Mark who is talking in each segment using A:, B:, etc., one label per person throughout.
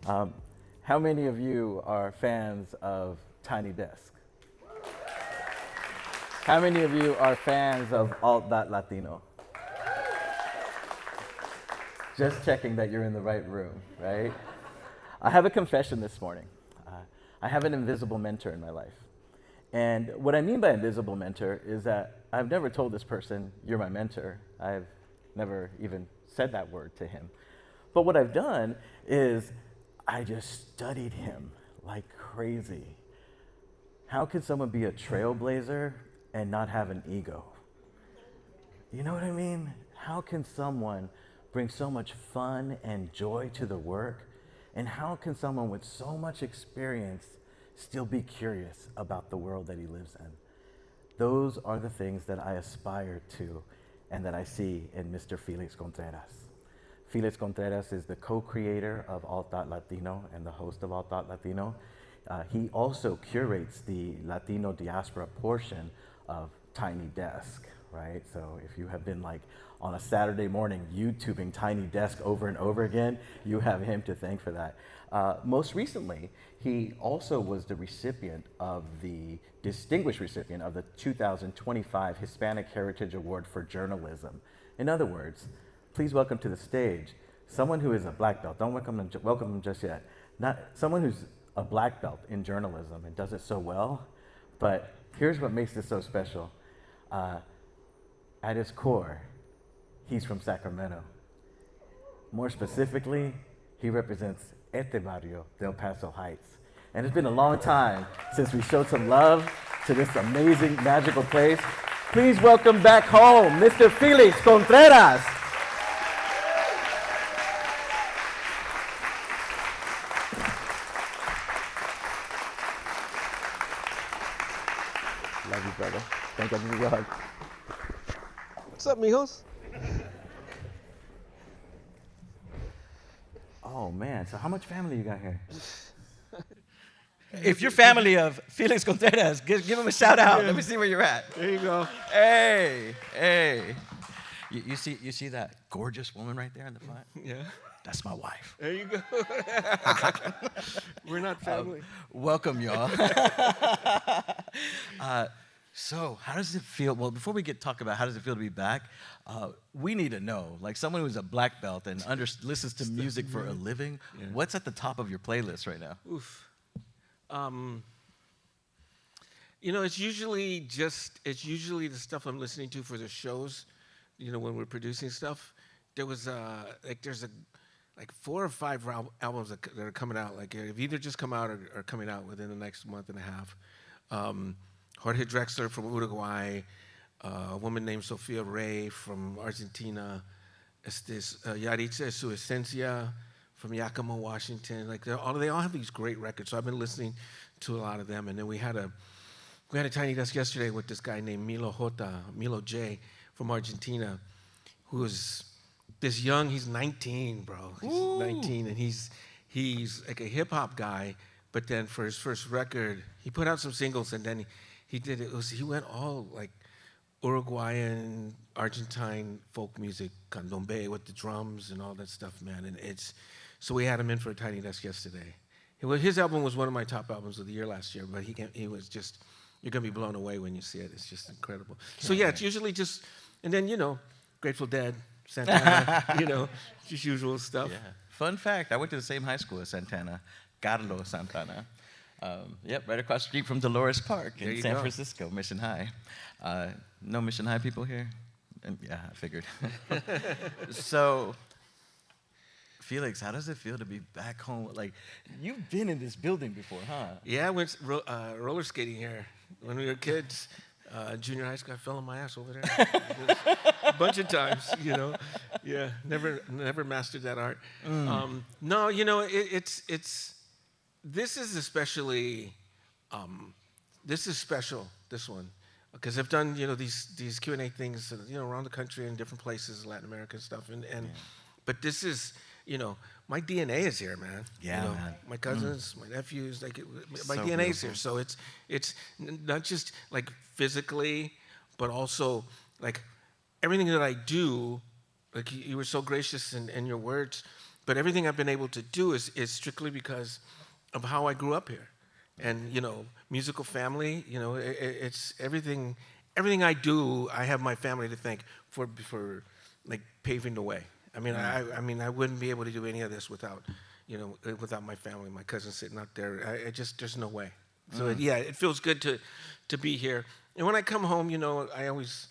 A: Um, how many of you are fans of Tiny Desk? How many of you are fans of Alt.Latino? Just checking that you're in the right room, right? I have a confession this morning. I have an invisible mentor in my life. And what I mean by invisible mentor is that I've never told this person, you're my mentor. I've never even said that word to him. But what I've done is I just studied him like crazy. How could someone be a trailblazer and not have an ego? You know what I mean? How can someone bring so much fun and joy to the work? And how can someone with so much experience still be curious about the world that he lives in? Those are the things that I aspire to and that I see in Mr. Felix Contreras. Felix Contreras is the co-creator of Alt.Latino and the host of Alt.Latino. He also curates the Latino diaspora portion of Tiny Desk, right? So if you have been like on a Saturday morning YouTubing Tiny Desk over and over again, you have him to thank for that. Most recently, he also was the distinguished recipient of the 2025 Hispanic Heritage Award for Journalism. In other words, please welcome to the stage someone who is a black belt. Don't welcome him just yet. Not someone who's a black belt in journalism and does it so well. But here's what makes this so special. At his core, he's from Sacramento. More specifically, he represents este barrio, Del Paso Heights. And it's been a long time since we showed some love to this amazing, magical place. Please welcome back home, Mr. Felix Contreras. Love you, brother. Thank you for the hug.
B: What's up, mijos?
A: Oh, man. So how much family you got here?
C: If you're family of Felix Contreras, give him a shout out. Let me see where you're at.
B: There you go.
C: Hey. You see that gorgeous woman right there in the front?
B: Yeah.
C: That's my wife.
B: There you go. We're not family.
C: Welcome, y'all. So how does it feel? Well, before we talk about how does it feel to be back, we need to know, like someone who's a black belt and listens to music for a living, what's at the top of your playlist right now?
B: Oof. It's usually the stuff I'm listening to for the shows, when we're producing stuff. There's 4 or 5 albums that are coming out, like have either just come out or are coming out within the next month and a half. Jorge Drexler from Uruguay, a woman named Sofia Rey from Argentina, Yaritza Su Esencia from Yakima, Washington. Like they all have these great records. So I've been listening to a lot of them. And then we had a Tiny Desk yesterday with this guy named Milo J from Argentina, who is this young. He's 19, bro. He's 19, and he's like a hip hop guy. But then for his first record, he put out some singles, and then he went all like Uruguayan, Argentine folk music, candombe with the drums and all that stuff, man. And so we had him in for a Tiny Desk yesterday. His album was one of my top albums of the year last year, but he was just, you're gonna be blown away when you see it. It's just incredible. So yeah, it's usually just, and then Grateful Dead, Santana, just usual stuff.
C: Yeah. Fun fact, I went to the same high school as Santana, Carlos Santana. Right across the street from Dolores Park in San Francisco, Mission High. No Mission High people here? Yeah, I figured. So, Felix, how does it feel to be back home? Like, you've been in this building before, huh?
B: Yeah, I went roller skating here when we were kids. Junior high school, I fell on my ass over there a bunch of times, Yeah, never mastered that art. No, it's this is especially this is special, this one, because I've done these Q&A things around the country in different places, Latin America and stuff, but this is my DNA is here, man.
C: Man.
B: My cousins, my nephews, my DNA is here. So it's not just like physically, but also like everything that I do. Like you were so gracious in your words. But everything I've been able to do is strictly because of how I grew up here. And, musical family, it's everything. Everything I do, I have my family to thank for like paving the way. I mean, I wouldn't be able to do any of this without, without my family, my cousin sitting out there. There's no way. So it feels good to be here. And when I come home, I always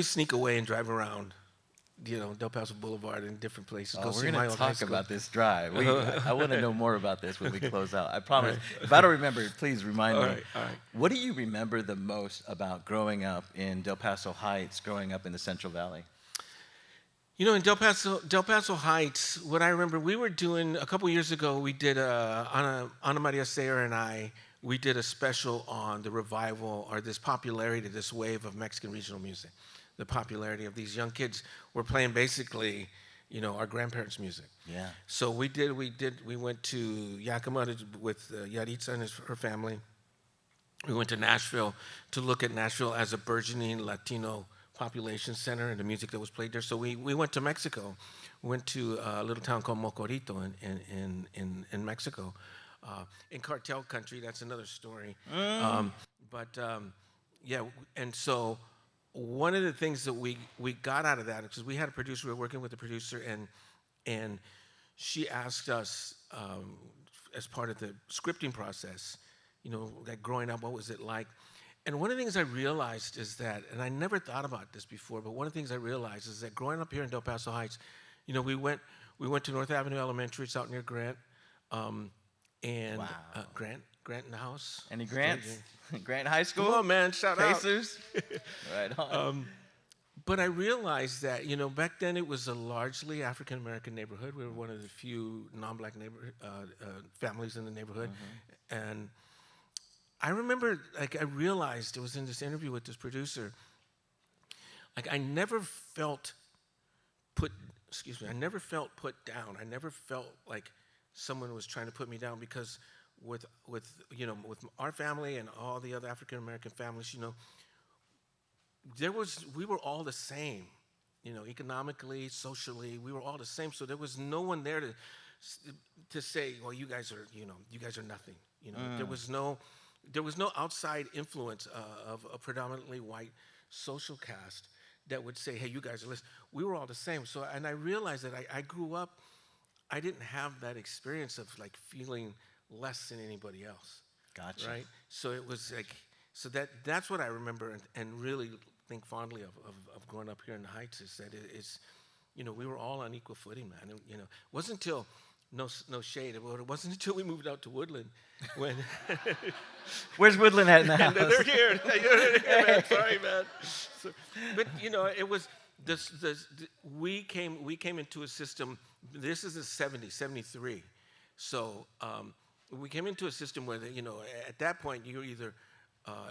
B: sneak away and drive around, Del Paso Boulevard and different places.
C: Oh, we're going to talk about this drive. I want to know more about this when we close out. I promise. Right. If I don't remember, please remind me.
B: All right.
C: What do you remember the most about growing up in Del Paso Heights, growing up in the Central Valley?
B: In Del Paso Heights, what I remember, we were doing, a couple years ago, we did, Ana Maria Sayer and I, we did a special on the revival, or this popularity, this wave of Mexican regional music. The popularity of these young kids were playing basically, our grandparents' music.
C: Yeah.
B: So we went to Yakima with Yaritza and her family. We went to Nashville to look at Nashville as a burgeoning Latino population center and the music that was played there. So we went to Mexico. We went to a little town called Mocorito in Mexico. In cartel country, that's another story. Yeah, and so one of the things that we got out of that, because we had a producer, we were working with a producer, and she asked us, as part of the scripting process, like growing up, what was it like? And one of the things I realized is that, and I never thought about this before, but one of the things I realized is that growing up here in Del Paso Heights, we went to North Avenue Elementary. It's out near Grant, and
C: wow.
B: Grant in the house.
C: Any Grants? Grant High School?
B: Come on, man, shout out.
C: Pacers? Right on.
B: But I realized that, back then it was a largely African-American neighborhood. We were one of the few non-black families in the neighborhood. Mm-hmm. And I remember, I realized, it was in this interview with this producer, I never felt put down. I never felt like someone was trying to put me down, because with our family and all the other African American families, we were all the same, economically, socially, we were all the same. So there was no one there to say, well, you guys are nothing. There was no outside influence of a predominantly white social caste that would say, hey, you guys are listening. We were all the same. So, and I realized that I grew up, I didn't have that experience of feeling less than anybody else.
C: Gotcha.
B: Right? So it was that's what I remember and really think fondly of growing up here in the Heights, is that it's, we were all on equal footing, man. It wasn't until, no shade, it wasn't until we moved out to Woodland when...
C: Where's Woodland at in the house?
B: They're here. Man. Sorry, man. But, it was... we came into a system, this is the 73. So we came into a system where, at that point, you were either,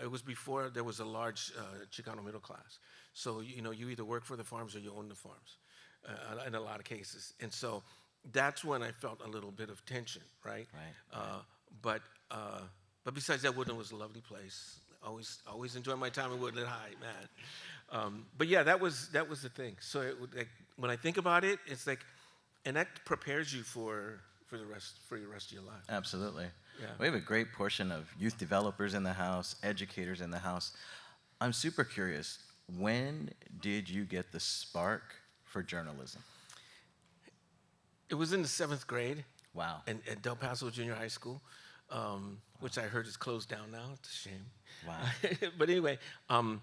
B: it was before there was a large Chicano middle class. So, you either work for the farms or you own the farms in a lot of cases. And so that's when I felt a little bit of tension, right? But besides that, Woodland was a lovely place. Always enjoyed my time in Woodland High, man. But yeah, that was the thing. So when I think about it, it's and that prepares you for the rest of your life.
C: Absolutely.
B: Yeah.
C: We have a great portion of youth developers in the house, educators in the house. I'm super curious, when did you get the spark for journalism?
B: It was in the 7th grade.
C: Wow.
B: At Del Paso Junior High School, which I heard is closed down now. It's a shame.
C: Wow.
B: But anyway, I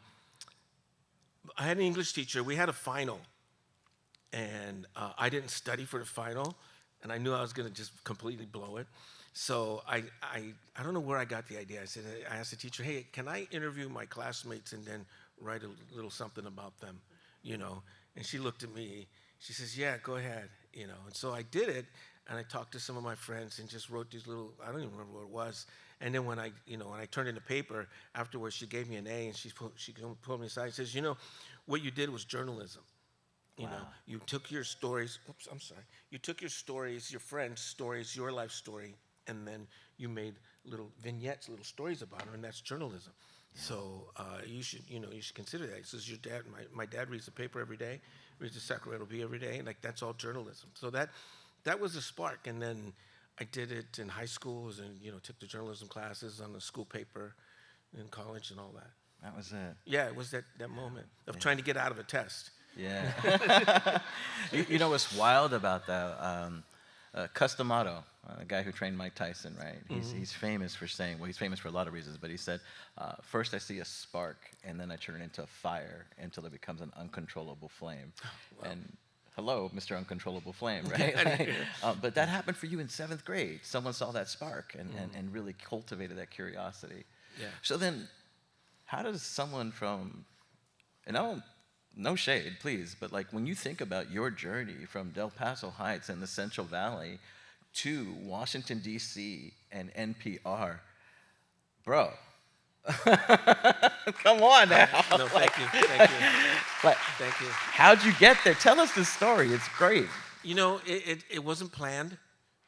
B: had an English teacher. We had a final, and I didn't study for the final, and I knew I was going to just completely blow it. So I don't know where I got the idea. I asked the teacher, hey, can I interview my classmates and then write a little something about them, And she looked at me. She says, yeah, go ahead, And so I did it, and I talked to some of my friends and just wrote these little, I don't even remember what it was. And then when I turned in the paper afterwards, she gave me an A, and she pulled me aside and says, what you did was journalism.
C: Wow.
B: You took your stories, you took your stories, your friends' stories, your life story, and then you made little vignettes, little stories about them, and that's journalism. Yeah. So you should consider that. He says, your dad, my dad reads the paper every day, reads the Sacramento Bee every day, and that's all journalism. So that was a spark. And then I did it in high school and, took the journalism classes on the school paper in college and all that.
C: That was it.
B: Yeah, it was that moment of trying to get out of a test.
C: Yeah. you know what's wild about that? Customato, a guy who trained Mike Tyson, right? He's famous for saying, well, he's famous for a lot of reasons, but he said, first I see a spark, and then I turn it into a fire until it becomes an uncontrollable flame. Wow. And hello, Mr. Uncontrollable Flame, right? But that happened for you in 7th grade. Someone saw that spark and really cultivated that curiosity.
B: Yeah.
C: So then, how does someone from, and I don't, no shade, please, but like when you think about your journey from Del Paso Heights and the Central Valley to Washington, D.C. and NPR, bro, come on now.
B: No, thank you.
C: But
B: Thank you.
C: How'd you get there? Tell us the story. It's great.
B: It wasn't planned,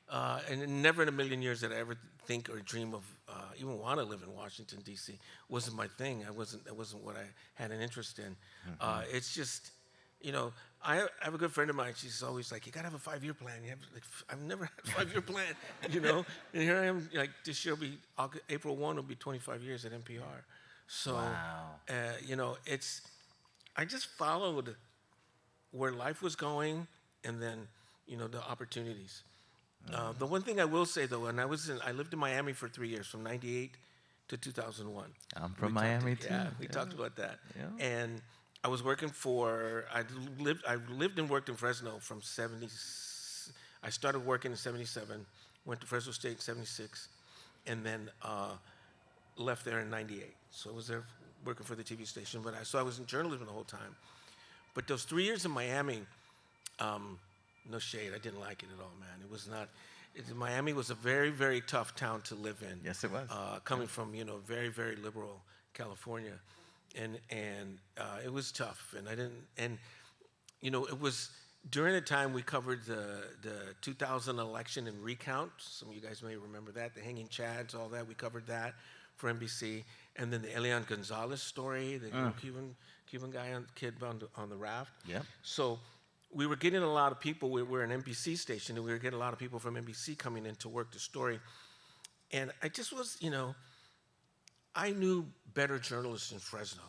B: and never in a million years did I ever think or dream of even want to live in Washington, D.C. Wasn't my thing. That wasn't what I had an interest in. It's just, I have a good friend of mine. She's always like, you got to have a 5-year plan. I've never had a 5-year plan, And here I am, like this year will be, April 1 will be 25 years at NPR. So,
C: wow.
B: I just followed where life was going and then, the opportunities. The one thing I will say, though, and I lived in Miami for 3 years, from 98 to 2001.
C: I'm from Miami, too.
B: Yeah, we talked about that.
C: Yeah.
B: And I was working I lived and worked in Fresno from I started working in 77, went to Fresno State in 76, and then left there in 98. So I was there working for the TV station, so I was in journalism the whole time. But those 3 years in Miami, no shade, I didn't like it at all, man. It was not. Miami was a very, very tough town to live in.
C: Yes, it was.
B: Coming from very, very liberal California, and it was tough. And it was during the time we covered the 2000 election and recount. Some of you guys may remember that, the hanging chads, all that. We covered that for NBC, and then the Elian Gonzalez story, the Cuban guy, kid on the raft.
C: Yeah.
B: So we were getting a lot of people. We're an NBC station, and we were getting a lot of people from NBC coming in to work the story. And I just was, I knew better journalists in Fresno.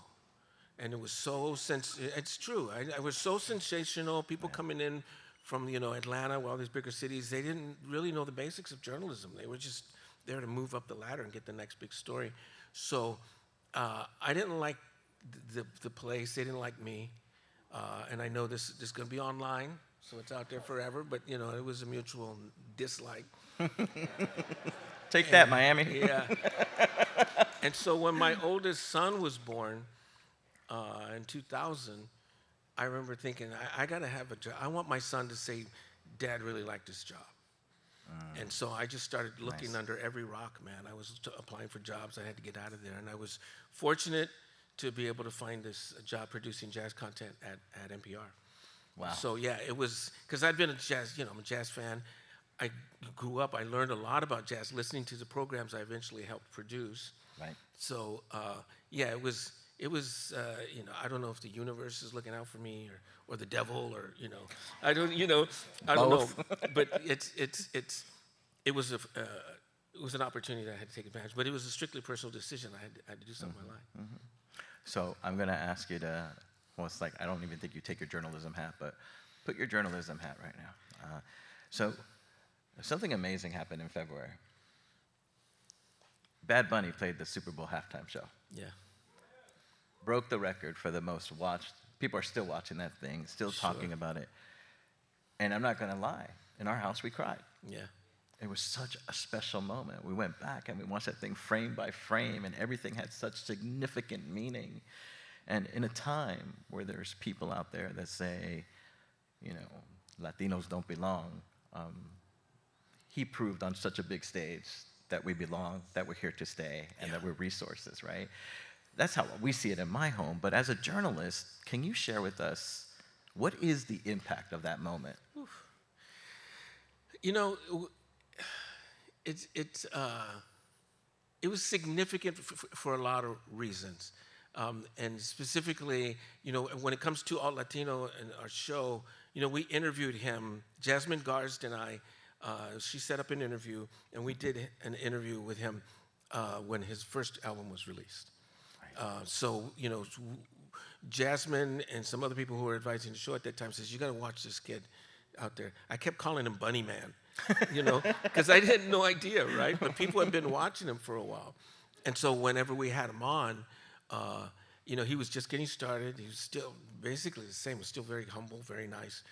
B: And it was so, it's true. I was so sensational. People coming in from, Atlanta, all these bigger cities, they didn't really know the basics of journalism. They were just there to move up the ladder and get the next big story. So I didn't like the place. They didn't like me. And I know this is going to be online, so it's out there forever, but, it was a mutual dislike.
C: Take that, Miami.
B: Yeah. And so when my oldest son was born in 2000, I remember thinking, I got to have a job. I want my son to say, Dad really liked this job. And so I just started looking under every rock, man. I was applying for jobs. I had to get out of there. And I was fortunate to be able to find this job producing jazz content at NPR.
C: Wow.
B: So yeah, it was, because I'd been I'm a jazz fan. I grew up, I learned a lot about jazz listening to the programs I eventually helped produce.
C: Right.
B: So yeah, it was I don't know if the universe is looking out for me or the devil or, I don't know, but it was an opportunity that I had to take advantage, but it was a strictly personal decision. I had to do something in my life.
C: Mm-hmm. So I'm going to ask you to, well, it's like I don't even think you take your journalism hat, but put your journalism hat right now. So something amazing happened in February. Bad Bunny played the Super Bowl halftime show.
B: Yeah.
C: Broke the record for the most watched. People are still watching that thing, still talking about it. And I'm not going to lie. In our house, we cried.
B: Yeah.
C: It was such a special moment. We went back and we watched that thing frame by frame, and everything had such significant meaning. And in a time where there's people out there that say, Latinos don't belong, he proved on such a big stage that we belong, that we're here to stay, and that we're resources, right? That's how we see it in my home. But as a journalist, can you share with us, what is the impact of that moment?
B: Oof. It was significant for a lot of reasons. And specifically, when it comes to Alt.Latino and our show, we interviewed him. Jasmine Garst and I, she set up an interview, and we did an interview with him when his first album was released. So, Jasmine and some other people who were advising the show at that time says, you got to watch this kid out there. I kept calling him Bunny Man, because I had no idea, right? But people had been watching him for a while. And so whenever we had him on, he was just getting started. He was still basically the same. He was still very humble, very nice,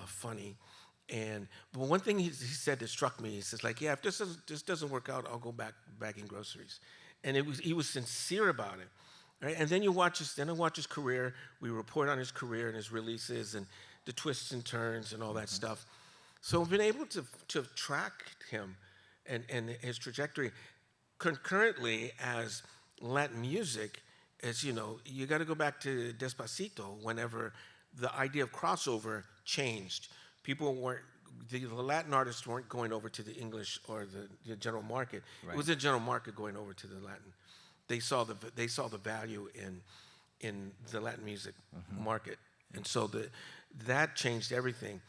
B: funny. But one thing he said that struck me, he says, like, yeah, if this doesn't work out, I'll go back bagging groceries. And he was sincere about it. Right? And then I watch his career. We report on his career and his releases and the twists and turns and all that stuff. So I've been able to track him and his trajectory concurrently as Latin music. As you got to go back to Despacito whenever the idea of crossover changed. People the Latin artists weren't going over to the English or the general market. Right. It was the general market going over to the Latin. They saw the value in the Latin music market, and so that changed everything.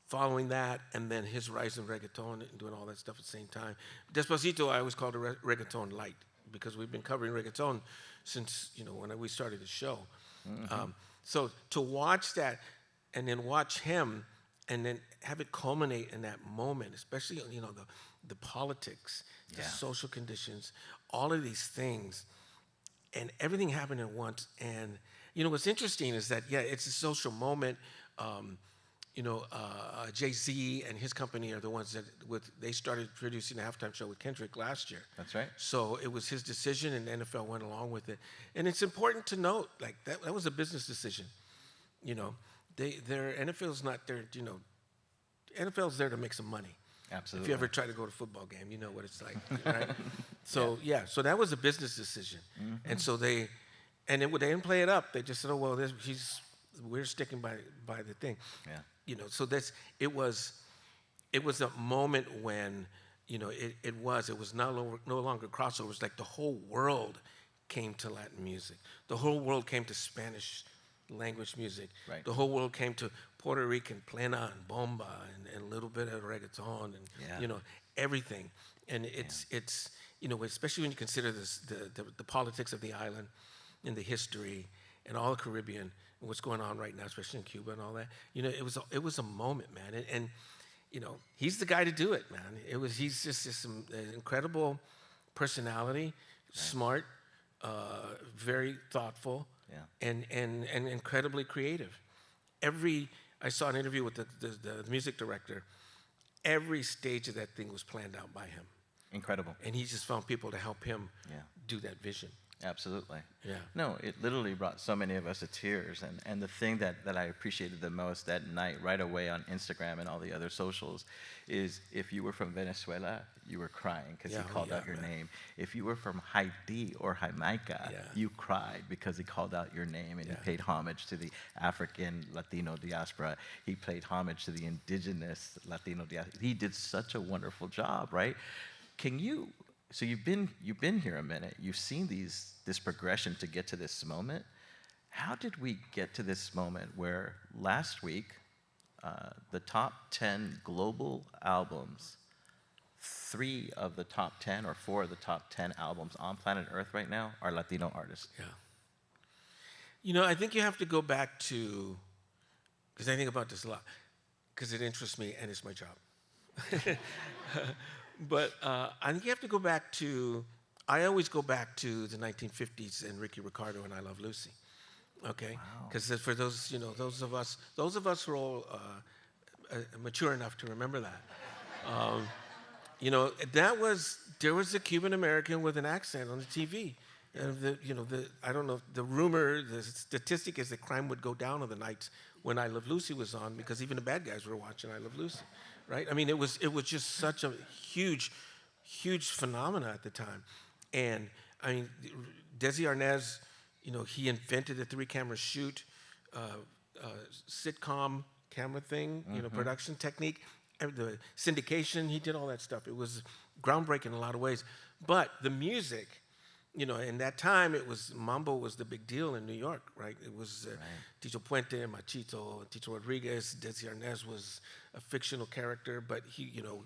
B: Following that, and then his rise in reggaeton and doing all that stuff at the same time. Despacito, I always called it reggaeton light because we've been covering reggaeton since when we started the show. So to watch that, and then watch him, and then have it culminate in that moment, especially the politics, the social conditions, all of these things, and everything happened at once. And what's interesting is that it's a social moment. Jay-Z and his company are the ones that they started producing the halftime show with Kendrick last year.
C: That's right.
B: So it was his decision, and the NFL went along with it. And it's important to note, like that was a business decision. Their NFL's not there. NFL's there to make some money.
C: Absolutely.
B: If you ever try to go to a football game, you know what it's like, right? So so that was a business decision, and so they didn't play it up. They just said, "Oh well, we're sticking by the thing." Yeah. So it was a moment when it was no longer crossovers. Like the whole world came to Latin music. The whole world came to Spanish language music. Right. The whole world came to Puerto Rican plena and bomba and a little bit of reggaeton and everything. And it's especially when you consider the politics of the island and the history and all the Caribbean and what's going on right now, especially in Cuba and all that. It was a moment, man. And he's the guy to do it, man. He's just this incredible personality, smart, very thoughtful. And incredibly creative. I saw an interview with the music director. Every stage of that thing was planned out by him.
C: Incredible.
B: And he just found people to help him do that vision.
C: Absolutely.
B: Yeah.
C: No, it literally brought so many of us to tears. And the thing that I appreciated the most that night, right away on Instagram and all the other socials, is if you were from Venezuela, you were crying because he called out your name. If you were from Haiti or Jamaica, you cried because he called out your name and he paid homage to the African Latino diaspora. He paid homage to the indigenous Latino diaspora. He did such a wonderful job, right? So you've been here a minute. You've seen this progression to get to this moment. How did we get to this moment where last week the top 10 global albums, 3 of the top 10 or 4 of the top 10 albums on planet Earth right now are Latino artists?
B: Yeah. I think you have to go back to, because I think about this a lot, because it interests me and it's my job. But I think you have to go back to, I always go back to the 1950s and Ricky Ricardo and I Love Lucy. Okay? Because for those, those of us who are all mature enough to remember that. There was a Cuban American with an accent on the TV. I don't know, the rumor, the statistic is that crime would go down on the nights when I Love Lucy was on because even the bad guys were watching I Love Lucy, right? I mean, it was just such a huge phenomena at the time. And I mean, Desi Arnaz, he invented the 3-camera shoot, sitcom camera thing, production technique, the syndication, he did all that stuff. It was groundbreaking in a lot of ways. But the music you know, in that time, it was mambo was the big deal in New York, right? It was Tito Puente, Machito, Tito Rodriguez, Desi Arnaz was a fictional character, but he, you know,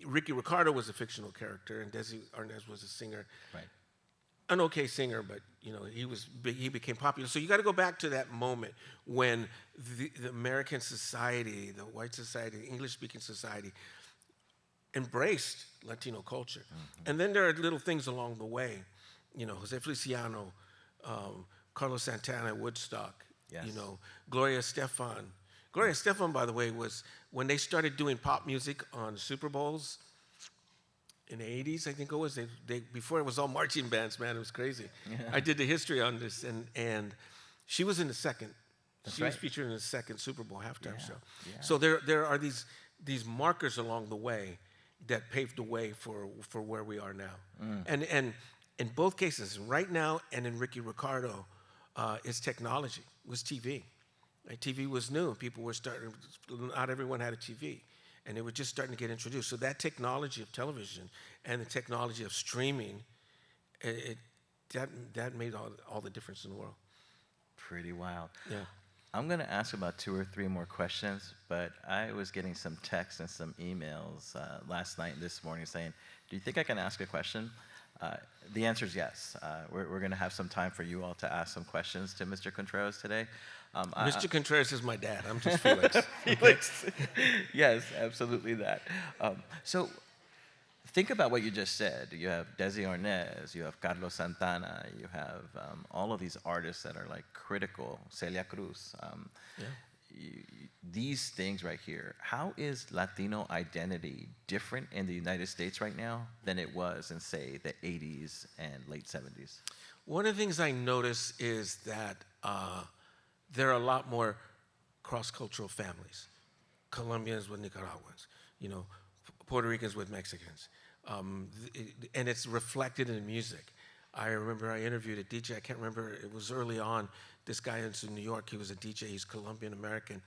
B: Ricky Ricardo was a fictional character, and Desi Arnaz was a singer.
C: Right.
B: An okay singer, but you know he became popular. So you got to go back to that moment when the American society, the white society, the English-speaking society, embraced Latino culture. And then there are little things along the way, you know, Jose Feliciano, Carlos Santana, Woodstock,
C: Yes.
B: you know, Gloria Estefan. Gloria Estefan, by the way, was when they started doing pop music on Super Bowls. In the 80s, I think it was. They before it was all marching bands, man, it was crazy.
C: Yeah.
B: I did the history on this, and she was in the second.
C: That's
B: she was
C: right.
B: featured in the second Super Bowl halftime show.
C: Yeah.
B: So there are these markers along the way that paved the way for where we are now. And in both cases, right now and in Ricky Ricardo, it's technology. It was TV. Like, TV was new. People were starting. Not everyone had a TV. And they were just starting to get introduced. So that technology of television and the technology of streaming, that made all the difference in the world.
C: Pretty wild.
B: Yeah.
C: I'm going to ask about 2 or 3 more questions, but I was getting some texts and some emails last night and this morning saying, do you think I can ask a question? The answer is yes. We're going to have some time for you all to ask some questions to Mr. Contreras today.
B: Mr. Contreras is my dad. I'm just Felix.
C: Felix. Yes, absolutely that. So think about what you just said. You have Desi Arnaz, you have Carlos Santana, you have all of these artists that are like critical, Celia Cruz. These things right here, how is Latino identity different in the United States right now than it was in, say, the 80s and late 70s?
B: One of the things I notice is that there are a lot more cross-cultural families. Colombians with Nicaraguans, you know, Puerto Ricans with Mexicans. And it's reflected in music. I remember I interviewed a DJ, I can't remember, it was early on, this guy in New York, he was a DJ, he's Colombian-American.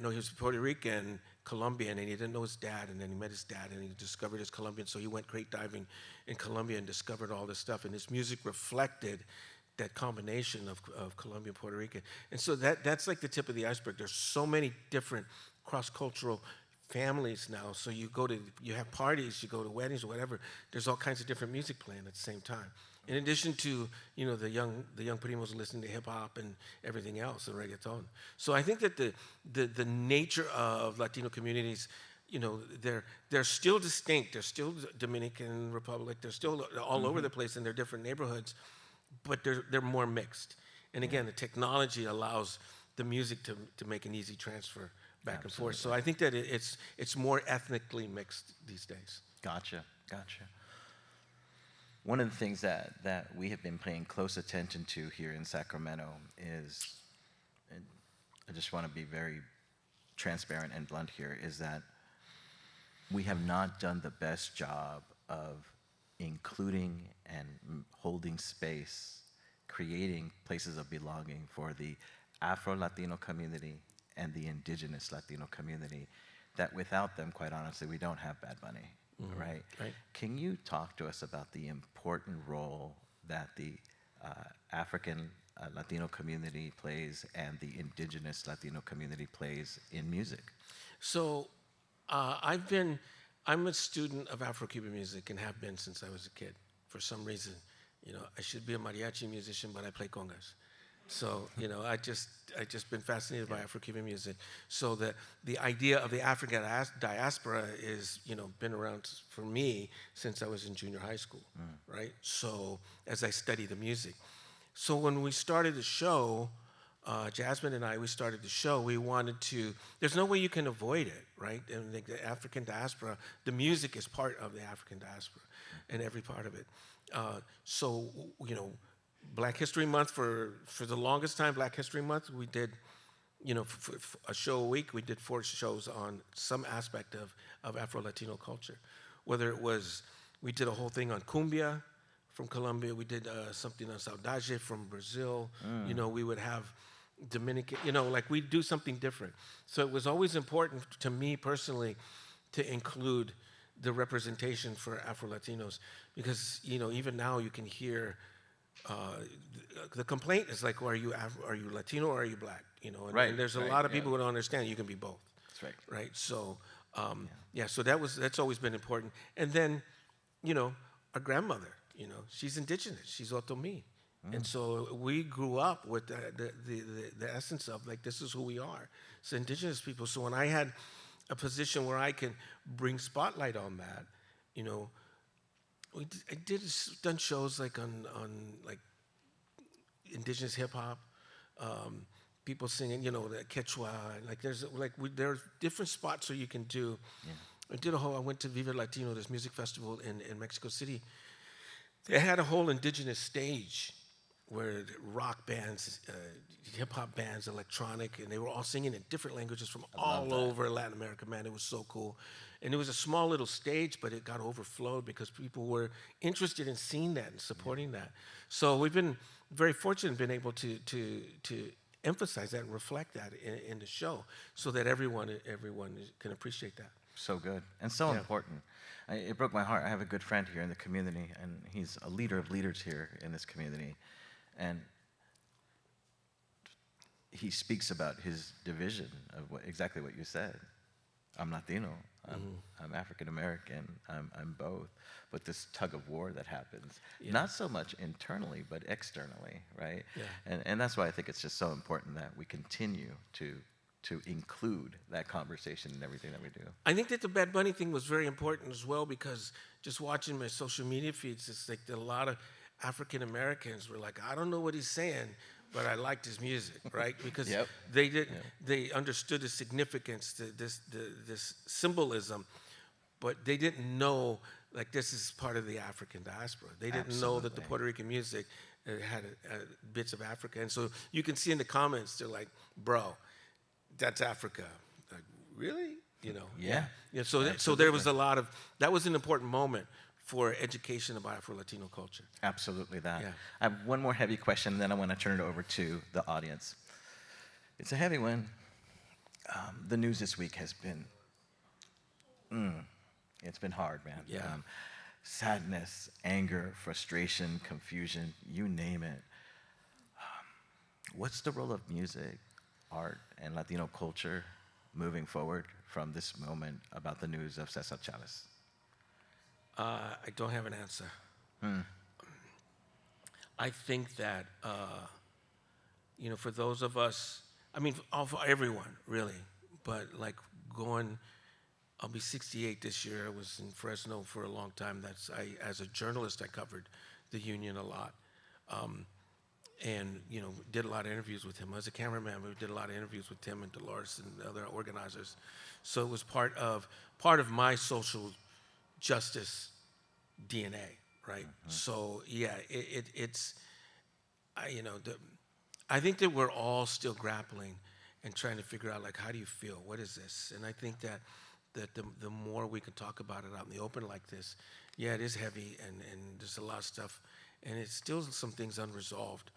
B: No, he was Puerto Rican, Colombian, and he didn't know his dad, and then he met his dad, and he discovered his Colombian, so he went crate diving in Colombia and discovered all this stuff, and his music reflected that combination of Colombian, Puerto Rican. And so that's like the tip of the iceberg. There's so many different cross-cultural families now, so you have parties, you go to weddings or whatever, there's all kinds of different music playing at the same time. In addition to, you know, the young primos listening to hip hop and everything else, and reggaeton. So I think that the nature of Latino communities, you know, they're still distinct. They're still Dominican Republic. They're still all over the place in their different neighborhoods, but they're more mixed. And again, the technology allows the music to make an easy transfer back and forth. So I think that it's more ethnically mixed these days.
C: Gotcha. One of the things that we have been paying close attention to here in Sacramento is, and I just want to be very transparent and blunt here, is that we have not done the best job of including and holding space, creating places of belonging for the Afro-Latino community and the indigenous Latino community, that without them, quite honestly, we don't have Bad Bunny. Right? Can you talk to us about the important role that the African Latino community plays and the indigenous Latino community plays in music?
B: So I'm a student of Afro-Cuban music and have been since I was a kid. For some reason, you know, I should be a mariachi musician, but I play congas. So, you know, I just been fascinated by Afro-Cuban music. So the idea of the African diaspora is, you know, been around for me since I was in junior high school, right? So as I study the music. So when we started the show, Jasmine and I, we started the show, we wanted to, there's no way you can avoid it, right? And the African diaspora, the music is part of the African diaspora and every part of it. So, you know, Black History Month, for the longest time, Black History Month, we did, you know, for a show a week, we did 4 shows on some aspect of Afro-Latino culture. Whether it was, we did a whole thing on cumbia from Colombia, we did something on saudade from Brazil, you know, we would have Dominican, you know, like we'd do something different. So it was always important to me personally to include the representation for Afro-Latinos, because even now you can hear the complaint is like, well, are you Latino or are you black? And there's a lot of people who don't understand you can be both.
C: That's right.
B: Right. So so that's always been important. And then, our grandmother, she's indigenous, she's Otomi. And so we grew up with the essence of like, this is who we are. It's indigenous people. So when I had a position where I can bring spotlight on that, done shows like on like indigenous hip hop, people singing, the Quechua, and like there's different spots where you can do. Yeah. I went to Viva Latino, this music festival in Mexico City. They had a whole indigenous stage where rock bands, hip hop bands, electronic, and they were all singing in different languages from all over Latin America. Man, it was so cool. And it was a small little stage, but it got overflowed because people were interested in seeing that and supporting that. So we've been very fortunate, been able to emphasize that and reflect that in the show, so that everyone can appreciate that.
C: So good and so important. It broke my heart. I have a good friend here in the community, and he's a leader of leaders here in this community. And he speaks about his division of exactly what you said. I'm Latino, I'm African American, I'm both. But this tug of war that happens, not so much internally, but externally, right? Yeah. And that's why I think it's just so important that we continue to include that conversation in everything that we do.
B: I think that the Bad Bunny thing was very important as well, because just watching my social media feeds, it's like a lot of African Americans were like, I don't know what he's saying, but I liked his music, right? Because they understood the significance, this symbolism, but they didn't know, like, this is part of the African diaspora. They didn't know that the Puerto Rican music had bits of Africa. And so you can see in the comments, they're like, bro, that's Africa. Like, really? Yeah, so there was a lot of, that was an important moment for education about Afro-Latino culture.
C: Absolutely that. Yeah. I have one more heavy question, and then I want to turn it over to the audience. It's a heavy one. The news this week has been, it's been hard, man.
B: Yeah.
C: Sadness, anger, frustration, confusion, you name it. What's the role of music, art, and Latino culture moving forward from this moment about the news of Cesar Chavez?
B: I don't have an answer. I think that, for those of us, for everyone, really, but like I'll be 68 this year. I was in Fresno for a long time. As a journalist, I covered the union a lot. And did a lot of interviews with him. As a cameraman, we did a lot of interviews with him and Dolores and other organizers. So it was part of my social justice DNA, right? So yeah, I think that we're all still grappling and trying to figure out, like, how do you feel? What is this? And I think that the more we can talk about it out in the open like this, it is heavy and there's a lot of stuff, and it's still some things unresolved.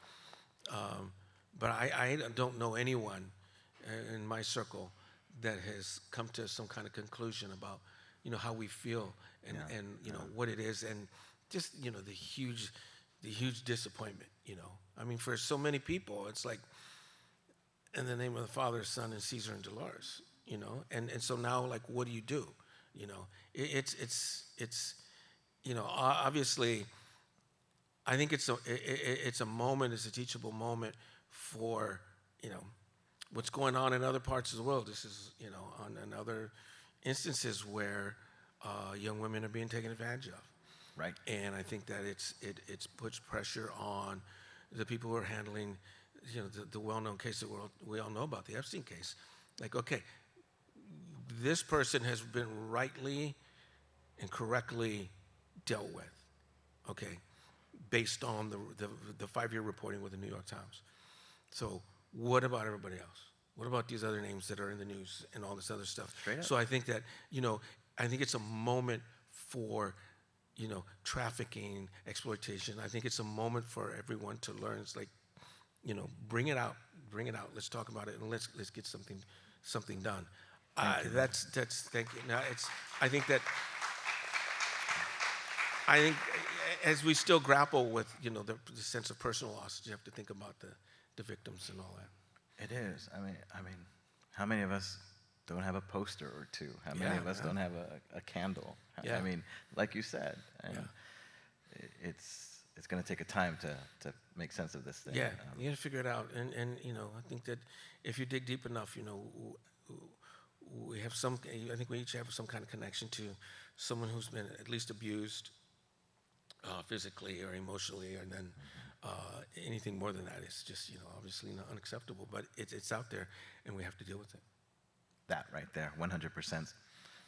B: But I don't know anyone in my circle that has come to some kind of conclusion about, how we feel and what it is, and just, the huge disappointment, for so many people, it's like, in the name of the Father, Son, and Caesar and Dolores, and so now, like, what do you do? It's obviously, I think it's a moment, it's a teachable moment for, what's going on in other parts of the world. This is, on other instances where young women are being taken advantage of.
C: Right.
B: And I think that it's puts pressure on the people who are handling, the well-known case that we all know about, the Epstein case. Like, okay, this person has been rightly and correctly dealt with, okay, based on the 5-year reporting with the New York Times. So what about everybody else? What about these other names that are in the news and all this other stuff?
C: Straight up.
B: So I think that, I think it's a moment for, trafficking, exploitation. I think it's a moment for everyone to learn. It's like, bring it out. Let's talk about it, and let's get something done. Thank you. Now, I think that I think as we still grapple with, the sense of personal loss, you have to think about the victims and all that.
C: It is. I mean, how many of us don't have a poster or two? How many of us don't have a candle?
B: Yeah.
C: I mean, like you said, and it's going to take a time to make sense of this thing.
B: Yeah, you got to figure it out. And I think that if you dig deep enough, we have I think we each have some kind of connection to someone who's been at least abused physically or emotionally, and then anything more than that is just, obviously not unacceptable, but it's out there and we have to deal with it.
C: That right there, 100%.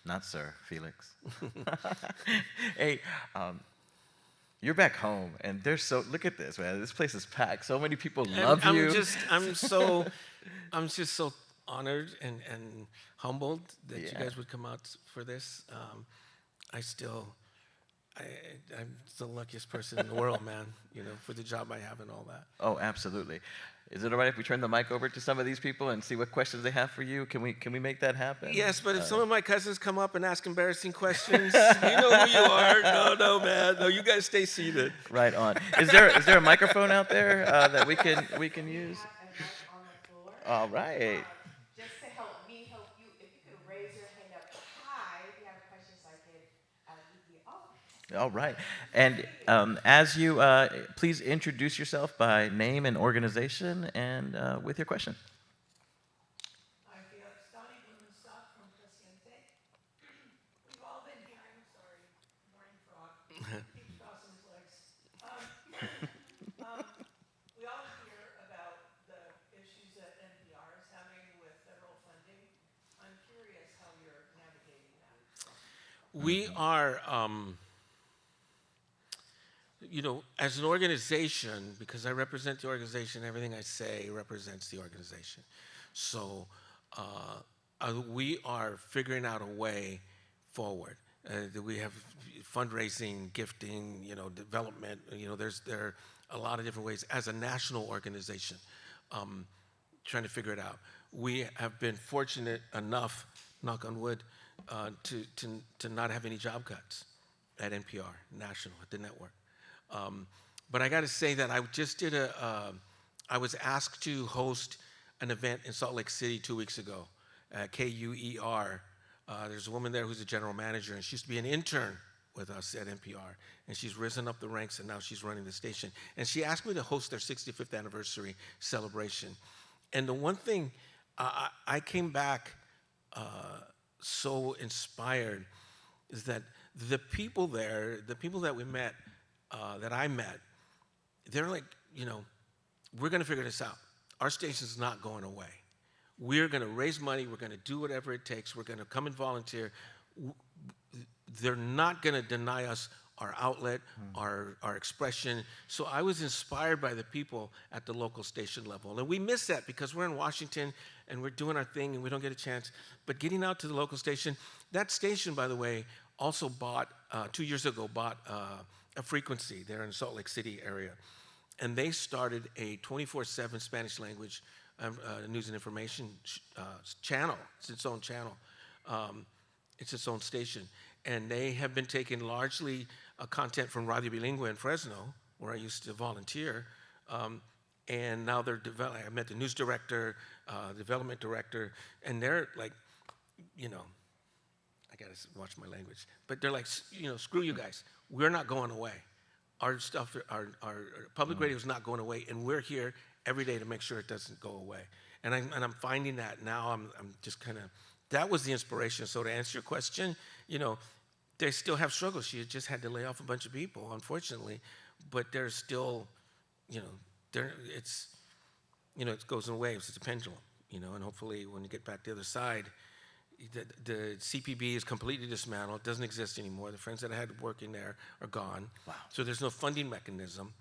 C: Not sir, Felix. Hey, you're back home, and look at this, man. This place is packed. So many people love you.
B: I'm just so honored and humbled that you guys would come out for this. I'm the luckiest person in the world, man, for the job I have and all that.
C: Oh, absolutely. Is it all right if we turn the mic over to some of these people and see what questions they have for you? Can we make that happen?
B: Yes, but if some of my cousins come up and ask embarrassing questions, you know who you are. No, man. No, you guys stay seated.
C: Right on. Is there a microphone out there that we can use? All right.
D: Just to help me help you, if you could raise your hand up high, if you have questions, I could give you
C: All right. And as you, please introduce yourself by name and organization and with your question.
D: Hi, Felix. Donnie Blumenstock from Crescente. We've all been hearing, sorry, morning frog, keeps crossing his legs. We all hear about the issues that NPR is having with federal funding. I'm curious how you're navigating that.
B: We are, as an organization, because I represent the organization, everything I say represents the organization. So we are figuring out a way forward. We have fundraising, gifting, development. There are a lot of different ways as a national organization trying to figure it out. We have been fortunate enough, knock on wood, to not have any job cuts at NPR, national, at the network. But I got to say that I just did I was asked to host an event in Salt Lake City 2 weeks ago, KUER. There's a woman there who's a general manager, and she used to be an intern with us at NPR, and she's risen up the ranks, and now she's running the station. And she asked me to host their 65th anniversary celebration. And the one thing, I came back so inspired, is that the people there, the people that we met, that I met, they're like, we're going to figure this out. Our station's not going away. We're going to raise money. We're going to do whatever it takes. We're going to come and volunteer. They're not going to deny us our outlet, our expression. So I was inspired by the people at the local station level. And we miss that because we're in Washington and we're doing our thing and we don't get a chance. But getting out to the local station, that station, by the way, also bought, 2 years ago, a frequency there in the Salt Lake City area. And they started a 24/7 Spanish language news and information channel. It's its own channel. It's its own station. And they have been taking largely content from Radio Bilingüe in Fresno, where I used to volunteer. And now they're developing. I met the news director, development director, and they're like, I gotta watch my language. But they're like, screw you guys. We're not going away. Our stuff, our public radio is not going away, and we're here every day to make sure it doesn't go away. And I'm finding that now. I'm just kind of, that was the inspiration. So to answer your question, they still have struggles. She just had to lay off a bunch of people, unfortunately, but there's still, it goes in waves. It's a pendulum, and hopefully when you get back to the other side, the CPB is completely dismantled. It doesn't exist anymore. The friends that I had working there are gone. Wow. So there's no funding mechanism,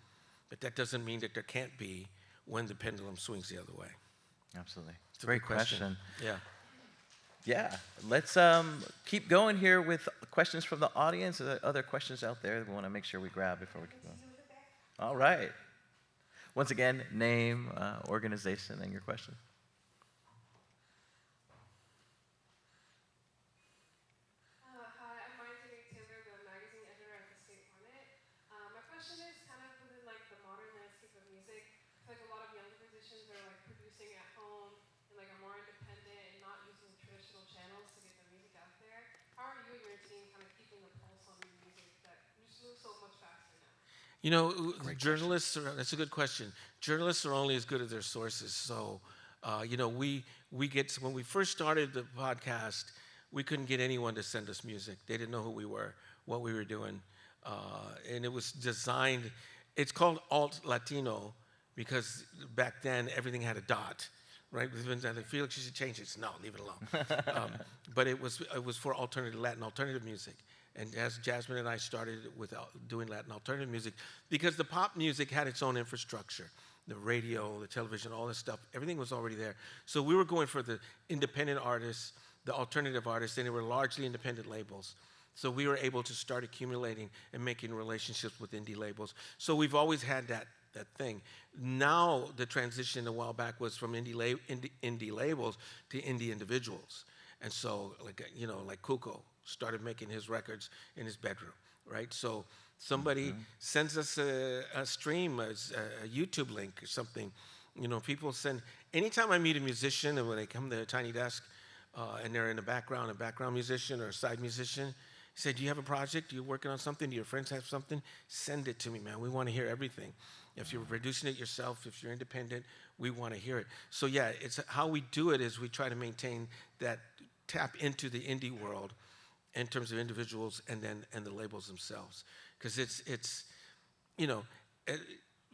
B: but that doesn't mean that there can't be when the pendulum swings the other way.
C: Absolutely.
B: It's a
C: great
B: good question.
C: Yeah. Yeah. Let's keep going here with questions from the audience. Are there other questions out there that we want to make sure we grab before we keep going? All right. Once again, name, organization, and your question.
E: Hi, I'm Marjorie Taylor, the magazine editor at the State Planet. move so much faster now?
B: You know, journalists are, that's a good question. Journalists are only as good as their sources. So, you know, we get, when we first started the podcast, we couldn't get anyone to send us music. They didn't know who we were, what we were doing. And it was designed, it's called Alt.Latino because back then everything had a dot, right? Felix, you should change it. No, leave it alone. But it was for alternative Latin, alternative music. And as Jasmine and I started with doing Latin alternative music, because the pop music had its own infrastructure, the radio, the television, all this stuff, everything was already there. So we were going for the independent artists, the alternative artists, and they were largely independent labels. So we were able to start accumulating and making relationships with indie labels. So we've always had that thing. Now the transition a while back was from indie labels to indie individuals. And so, like, you know, like Kuko started making his records in his bedroom, right? So somebody sends us a stream, a YouTube link or something. You know, people send, anytime I meet a musician and when they come to the Tiny Desk and they're in the background, a background musician or a side musician, say, do you have a project? Are you working on something? Do your friends have something? Send it to me, man. We want to hear everything. If you're producing it yourself, if you're independent, we want to hear it. So yeah, it's how we do it is we try to maintain that, tap into the indie world in terms of individuals and the labels themselves. Because it's you know,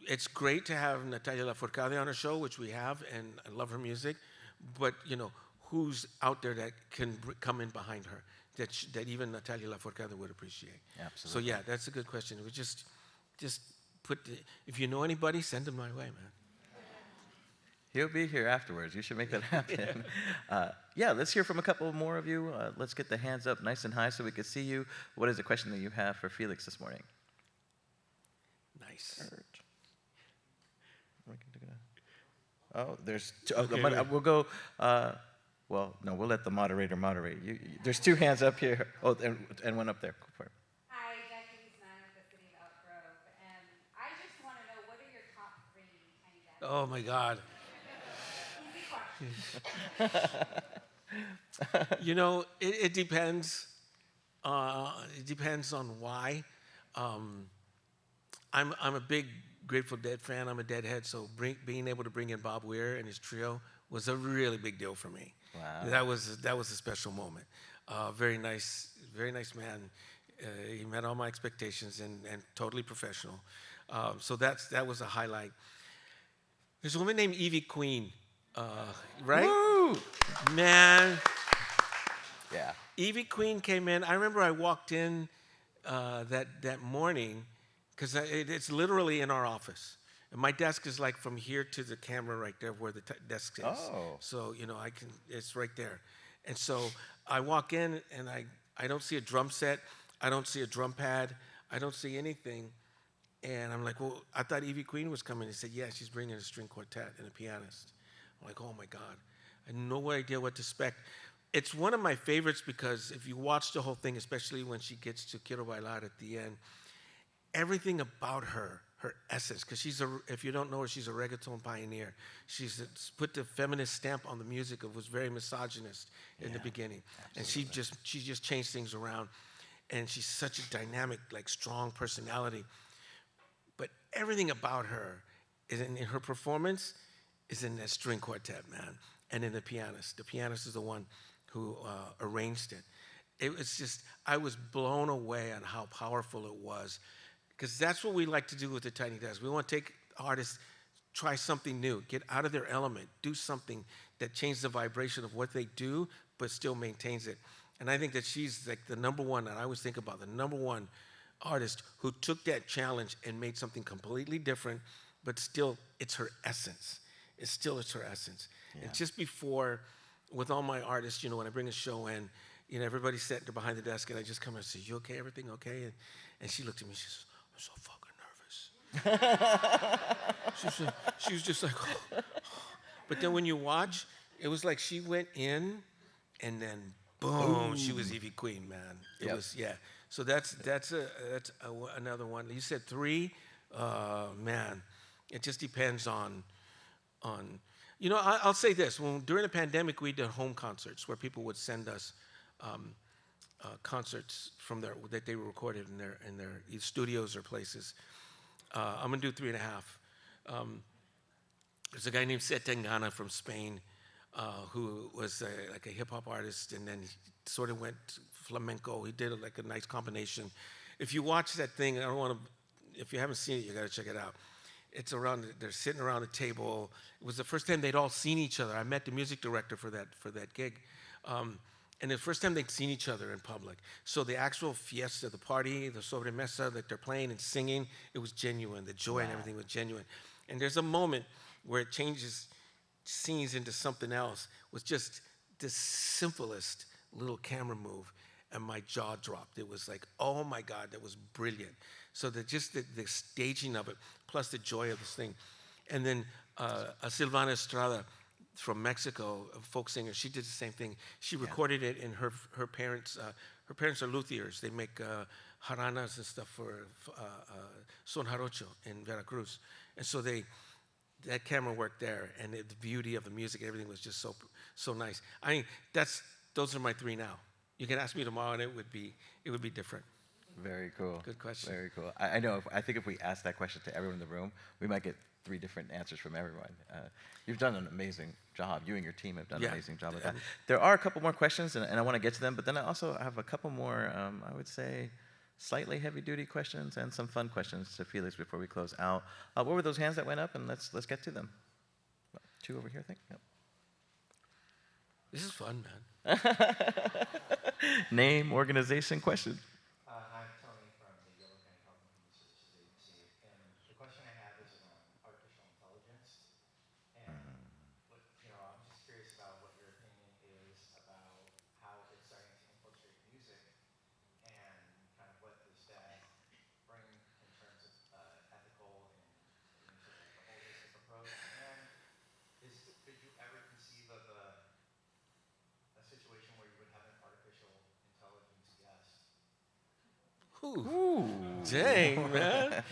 B: it's great to have Natalia Lafourcade on our show, which we have, and I love her music, but you know, who's out there that can come in behind her, that even Natalia Lafourcade would appreciate.
C: Absolutely.
B: So yeah, that's a good question. We just put, if you know anybody, send them my way, man.
C: He'll be here afterwards. You should make that happen. Yeah, let's hear from a couple more of you. Let's get the hands up nice and high so we can see you. What is the question that you have for Felix this morning?
B: Nice.
C: Oh, there's two.
B: Okay.
C: We'll go. Well, no, we'll let the moderator moderate. There's two hands up here. Oh, and one up there. Go for it.
E: Hi, Jackie Guzman with the City of Elk Grove. And I just want to know, what are your top 3 Tiny Desk?
B: Oh my God.
E: Easy question.
B: You know, it depends. It depends on why. I'm a big Grateful Dead fan. I'm a Deadhead, so being able to bring in Bob Weir and his trio was a really big deal for me.
C: Wow.
B: That was a special moment. Very nice man. He met all my expectations and totally professional. So that was a highlight. There's a woman named Evie Queen, right?
C: Woo!
B: Man.
C: Yeah.
B: Evie Queen came in. I remember I walked in that morning because it's literally in our office. And my desk is like from here to the camera right there where the desk is.
C: Oh.
B: So, you know, it's right there. And so I walk in and I don't see a drum set. I don't see a drum pad. I don't see anything. And I'm like, well, I thought Evie Queen was coming. He said, yeah, she's bringing a string quartet and a pianist. I'm like, oh my God. I had no idea what to expect. It's one of my favorites because if you watch the whole thing, especially when she gets to Quiero Bailar at the end, everything about her essence, because if you don't know her, she's a reggaeton pioneer. She's put the feminist stamp on the music. It was very misogynist in the beginning. Absolutely. And she just changed things around. And she's such a dynamic, like strong personality. But everything about her is in her performance is in that string quartet, man, and in the pianist. The pianist is the one who arranged it. It was just, I was blown away on how powerful it was. Because that's what we like to do with the Tiny Desk. We want to take artists, try something new, get out of their element, do something that changes the vibration of what they do, but still maintains it. And I think that she's like the number one, and I always think about the number one artist who took that challenge and made something completely different, but still it's her essence. It's her essence. Yeah. And just before, with all my artists, you know, when I bring a show in, you know, everybody's sitting there behind the desk, and I just come and say, you okay, everything okay? And she looked at me, she says, I'm so fucking nervous. She was just like, oh. But then when you watch, it was like she went in, and then boom, she was Evie Queen, man. It was, yeah. So that's another one. You said 3, man. It just depends on. You know, I'll say this: during the pandemic, we did home concerts where people would send us concerts from that they recorded in their either studios or places. I'm gonna do 3.5. There's a guy named Setengana from Spain who was like a hip hop artist, and then he sort of went flamenco. He did like a nice combination. If you watch that thing, I don't want to. If you haven't seen it, you got to check it out. It's around. They're sitting around the table. It was the first time they'd all seen each other. I met the music director for that gig, and the first time they'd seen each other in public. So the actual fiesta, the party, the sobremesa that they're playing and singing, it was genuine. The joy and everything was genuine. And there's a moment where it changes scenes into something else with just the simplest little camera move, and my jaw dropped. It was like, oh my God, that was brilliant. So just the staging of it, plus the joy of this thing. And then Silvana Estrada from Mexico, a folk singer, she did the same thing. She recorded it in her parents' are luthiers. They make jaranas and stuff for son jarocho in Veracruz. And so that camera worked there, and the beauty of the music, everything was just so nice. I mean, those are my 3 now. You can ask me tomorrow, and it would be different.
C: Very cool.
B: Good question.
C: Very cool. I know. I think if we ask that question to everyone in the room, we might get 3 different answers from everyone. You've done an amazing job. You and your team have done an amazing job with that. There are a couple more questions, and I want to get to them, but then I also have a couple more, I would say, slightly heavy-duty questions and some fun questions to Felix before we close out. What were those hands that went up? And let's get to them. 2 over here, I think. Yep.
B: This is fun, man.
C: Name, organization, question.
F: I'm Tony from the Yellow County Health and Human Services Agency, and the question I have is on artificial intelligence. And I'm just curious about what your opinion is about how it's starting to infiltrate music, and kind of what does that bring in terms of ethical and in sort of like a holistic approach. And could you ever conceive of a situation where you would have an artificial intelligence guest?
B: Ooh. Dang, man.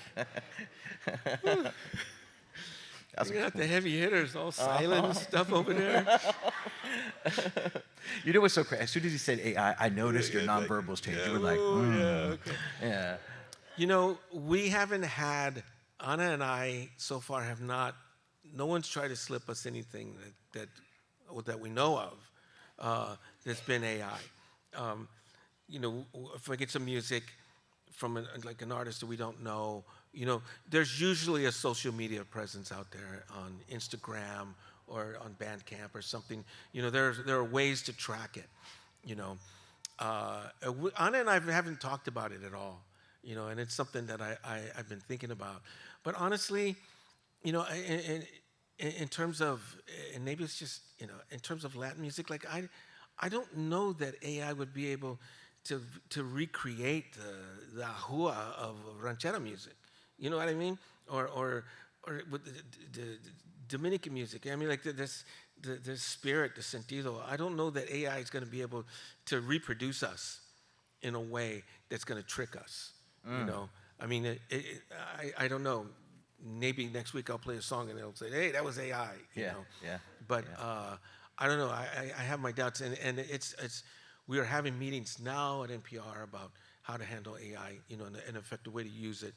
B: You got the heavy hitters, all silent and stuff over there.
C: You know what's so crazy? As soon as he said AI, I noticed your nonverbals change. You were like, yeah.
B: You know, we haven't had, Anna and I so far have not, no one's tried to slip us anything that we know of that's been AI. If we get some music from an artist that we don't know, there's usually a social media presence out there on Instagram or on Bandcamp or something. There are ways to track it. Anna and I haven't talked about it at all. And it's something that I've been thinking about. But honestly, in terms of, and maybe it's just, in terms of Latin music, like I don't know that AI would be able to recreate the ahua of ranchera music. You know what I mean? Or with the Dominican music. I mean, like the spirit, the sentido. I don't know that AI is going to be able to reproduce us in a way that's going to trick us. I mean, I don't know. Maybe next week I'll play a song and it'll say, "Hey, that was AI." You know? Yeah. But I don't know. I have my doubts, and it's. We are having meetings now at NPR about how to handle AI, and an effective way to use it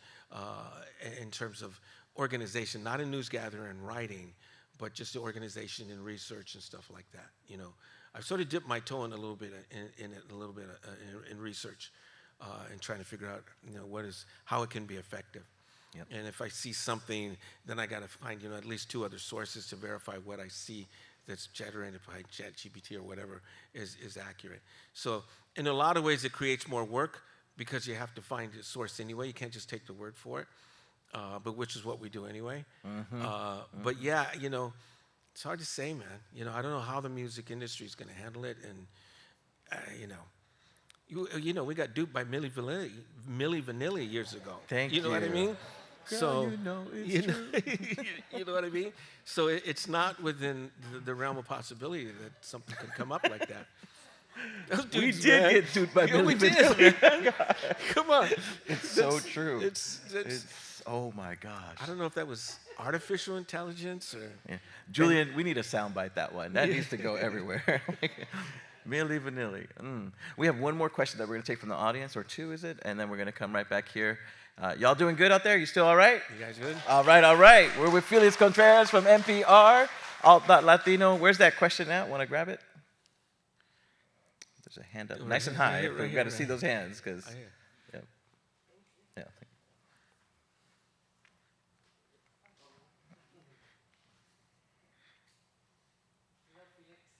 B: in terms of organization, not in news gathering and writing, but just the organization and research and stuff like that. I've sort of dipped my toe in a little bit in research and trying to figure out, how it can be effective. Yep. And if I see something, then I got to find, at least 2 other sources to verify what I see that's generated by ChatGPT or whatever is accurate. So in a lot of ways, it creates more work because you have to find a source anyway. You can't just take the word for it, but which is what we do anyway. But yeah, it's hard to say, man. I don't know how the music industry is going to handle it, and we got duped by Milli Vanilli years ago.
C: Thank you.
B: You know what I mean?
C: Girl,
B: so
C: it's true.
B: you know what I mean? So it's not within the realm of possibility that something could come up like that.
C: We did get duped by Milli
B: Vanilli. Come on.
C: It's so true.
B: It's
C: oh my gosh.
B: I don't know if that was artificial intelligence or.
C: Yeah. Julian, we need a soundbite that one. That needs to go everywhere. Milli Vanilli. We have one more question that we're going to take from the audience, or two, is it? And then we're going to come right back here. Y'all doing good out there? You still all right?
B: You guys good?
C: All right, all right. We're with Felix Contreras from NPR, Alt.Latino. Where's that question at? Want to grab it? There's a hand up, nice and high.
B: Right
C: We've got to see those hands, because. Yep. Yeah.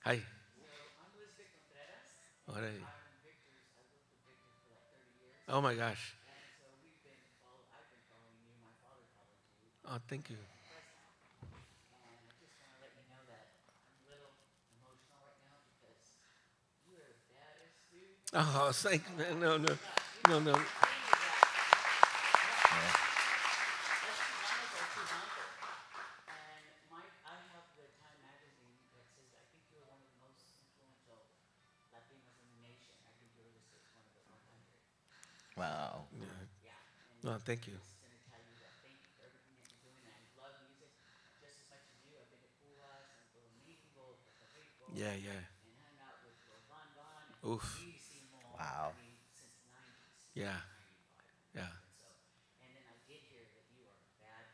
B: Hi.
D: I'm Felix Contreras.
B: All right.
D: I'm Victor's. I've worked with Victor for like 30 years.
B: Oh my gosh.
D: And so I've been following you. My father followed you.
B: Oh, thank you.
D: Fresno. And I just want to let you know that I'm a little emotional right now because you are the baddest dude.
B: Oh, thank you, man. No.
D: Let's be honest, our two uncle. And I have the Time magazine that says I think you're one of the most influential Latinos in the nation. I think you're listed as one of the 100.
C: Wow.
D: Yeah. And
B: No, thank you.
D: just going to tell you that thank you for everything that you're doing. I love music just as much as you. I've been to Cuba, Santo Domingo, Puerto Rico.
B: Yeah.
D: And hung out with Lil Bon Bon and
B: Oof.
C: Wow.
D: I mean, since the 90s.
B: Yeah.
D: 95.
B: Yeah.
D: And then I did hear that you are bad.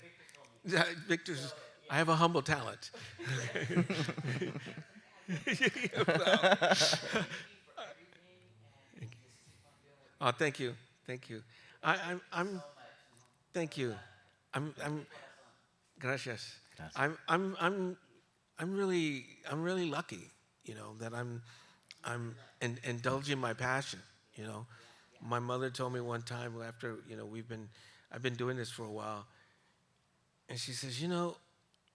D: Victor told me.
B: Victor's. I have a humble talent. Oh, thank you. I'm. Thank you. I'm. Gracias. I'm really lucky. That I'm indulging my passion. My mother told me one time after I've been doing this for a while, and she says,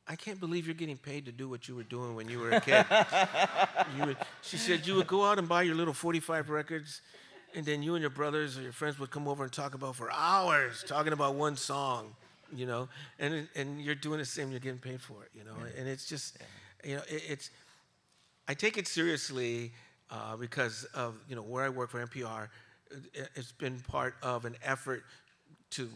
B: I can't believe you're getting paid to do what you were doing when you were a kid. She said you would go out and buy your little 45 records, and then you and your brothers or your friends would come over and talk about for hours, talking about one song, and you're doing the same, you're getting paid for it, and it's just, it's, I take it seriously because of, where I work for NPR. It's been part of an effort to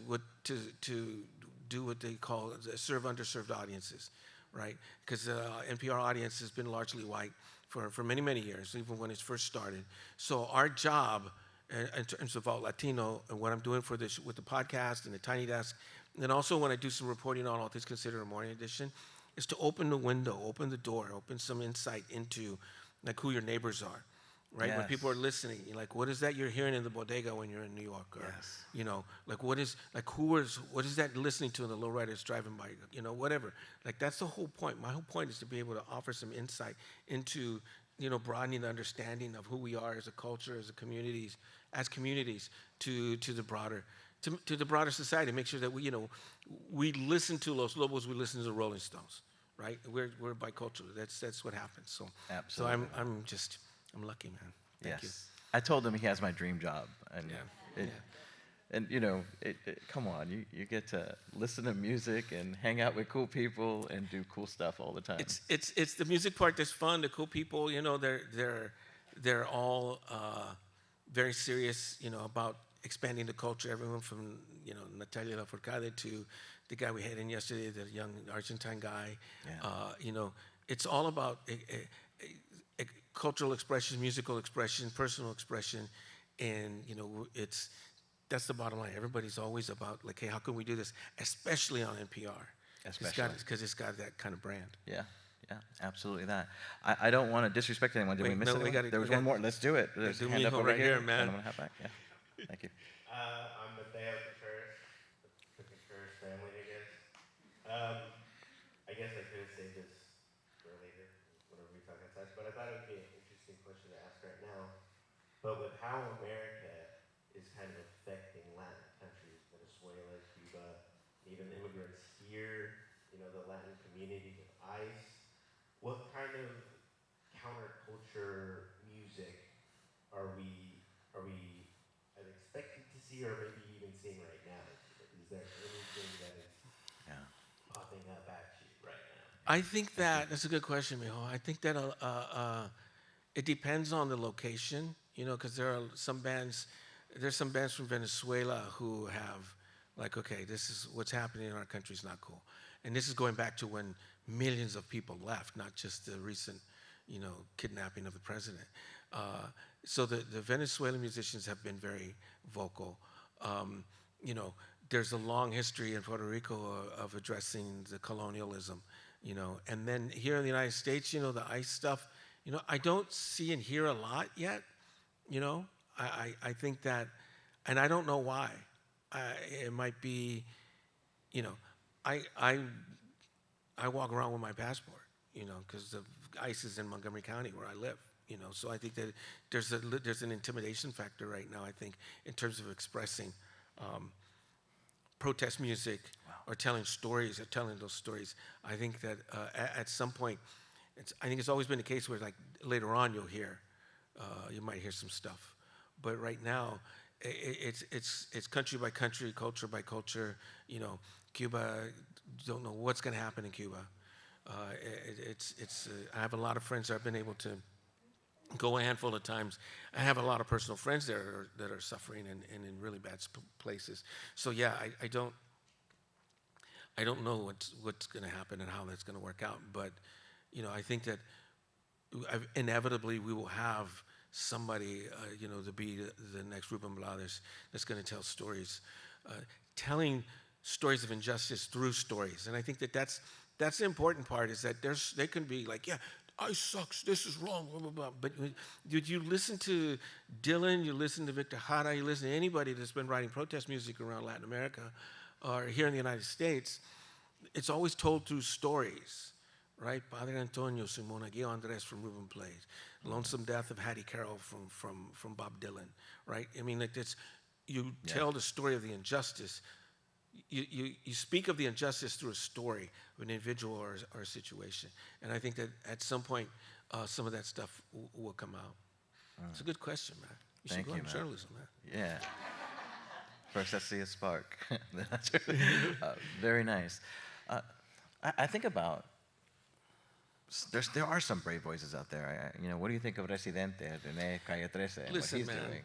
B: do what they call serve underserved audiences, right? Because NPR audience has been largely white for many, many years, even when it first started. So our job in terms of Alt.Latino and what I'm doing for this with the podcast and the Tiny Desk, and also when I do some reporting on All Things Considered a Morning Edition, is to open the window, open the door, open some insight into like who your neighbors are. Right?
C: Yes.
B: When people are listening, you're like, what is that you're hearing in the bodega when you're in New York? Or, like what is that listening to in the lowriders driving by? Whatever. Like that's the whole point. My whole point is to be able to offer some insight into, broadening the understanding of who we are as a culture, as communities to the broader society. Make sure that we listen to Los Lobos, we listen to the Rolling Stones, right? We're bicultural. That's what happens. So
C: Absolutely.
B: So I'm lucky, man. Thank you.
C: I told him he has my dream job, and come on, you get to listen to music and hang out with cool people and do cool stuff all the time.
B: It's the music part that's fun. The cool people, they're all very serious, about expanding the culture. Everyone from Natalia Lafourcade to the guy we had in yesterday, the young Argentine guy.
C: Yeah.
B: It's all about cultural expression, musical expression, personal expression, and that's the bottom line. Everybody's always about like, hey, how can we do this, especially on NPR? Because it's got that kind of brand.
C: Yeah, absolutely that. I don't want to disrespect anyone. Did we miss anyone? There was one more. Let's do it. There's a hand up over here, man. And I'm gonna have back. Yeah, thank you.
G: I'm Mateo Contreras, the Contreras family, I guess. I guess I could have saved this for later, whenever we talk outside, but I thought it would be an interesting question to ask right now. But with how America is kind of affecting Latin countries, Venezuela, Cuba, even immigrants here, the Latin community with ICE, what kind of counterculture music are we expected to see, or maybe even seeing right now? Is there anything that is popping up at you right now?
B: I think that's a good question, Mijo. I think that it depends on the location, because there are some bands. There's some bands from Venezuela who have, like, okay, this is what's happening in our country is not cool, and this is going back to when millions of people left, not just the recent, kidnapping of the president. So the Venezuelan musicians have been very vocal. There's a long history in Puerto Rico of addressing the colonialism, and then here in the United States, the ICE stuff, I don't see and hear a lot yet, I think that, and I don't know why. It might be, I walk around with my passport, because the ICE is in Montgomery County where I live, so I think that there's an intimidation factor right now, I think, in terms of expressing protest music or telling stories or telling those stories. I think that at some point, I think it's always been the case where like later on you might hear some stuff, but right now it's country by country, culture by culture. Cuba, don't know what's going to happen in Cuba. I have a lot of friends that I've been able to go a handful of times. I have a lot of personal friends there that are suffering and in really bad places. So yeah, I don't know what's going to happen and how that's going to work out. But I think that inevitably we will have somebody to be the next Ruben Blades that's going to tell stories, telling stories of injustice through stories. And I think that that's the important part, is that they can be like, yeah, ICE sucks, this is wrong, blah, blah, blah. But did you listen to Dylan, you listen to Victor Jara, you listen to anybody that's been writing protest music around Latin America or here in the United States, it's always told through stories, right? Padre Antonio, Simón Aguirre Andrés from Ruben Blades, Lonesome Death of Hattie Carroll from Bob Dylan, right? I mean, like this, you tell the story of the injustice. You speak of the injustice through a story of an individual or a situation. And I think that at some point, some of that stuff will come out. It's a good question, man. You should go into journalism, man.
C: Yeah. First I see a spark. Very nice. I think about, there are some brave voices out there. What do you think of Residente, René Calle 13, and what he's doing?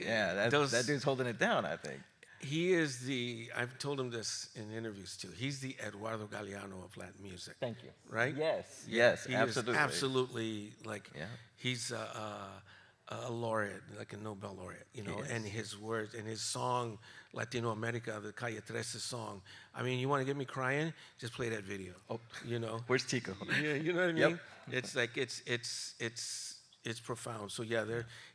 C: Yeah, that dude's holding it down, I think.
B: He is I've told him this in interviews too, he's the Eduardo Galeano of Latin music.
A: Thank you.
B: Right?
C: Yes,
B: he
C: absolutely.
B: Is absolutely, like, he's a laureate, like a Nobel laureate, and his words, and his song, Latino America, the Calle 13 song. I mean, you want to get me crying? Just play that video.
C: Oh, Where's Tico?
B: Yeah, you know what I mean?
C: Yep.
B: It's like, it's profound. So yeah,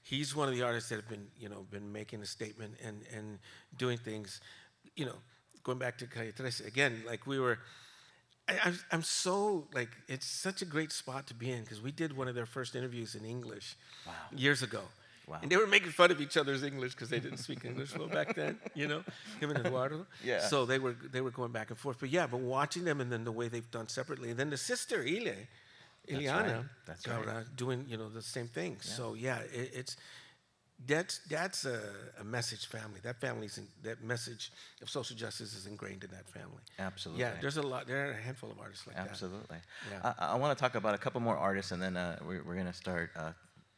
B: he's one of the artists that have been making a statement and doing things, going back to Calle 13 again, like I'm so, like, it's such a great spot to be in, because we did one of their first interviews in English years ago. Wow. And they were making fun of each other's English because they didn't speak English well back then, him and Eduardo.
C: Yeah.
B: So they were going back and forth. But watching them, and then the way they've done separately, and then the sister Ileana,
C: That's right.
B: doing the same thing. Yeah. So yeah, that's a message family. That message of social justice is ingrained in that family.
C: Absolutely.
B: Yeah, there are a handful of artists like that.
C: Absolutely.
B: Yeah.
C: I want to talk about a couple more artists, and then we're going to start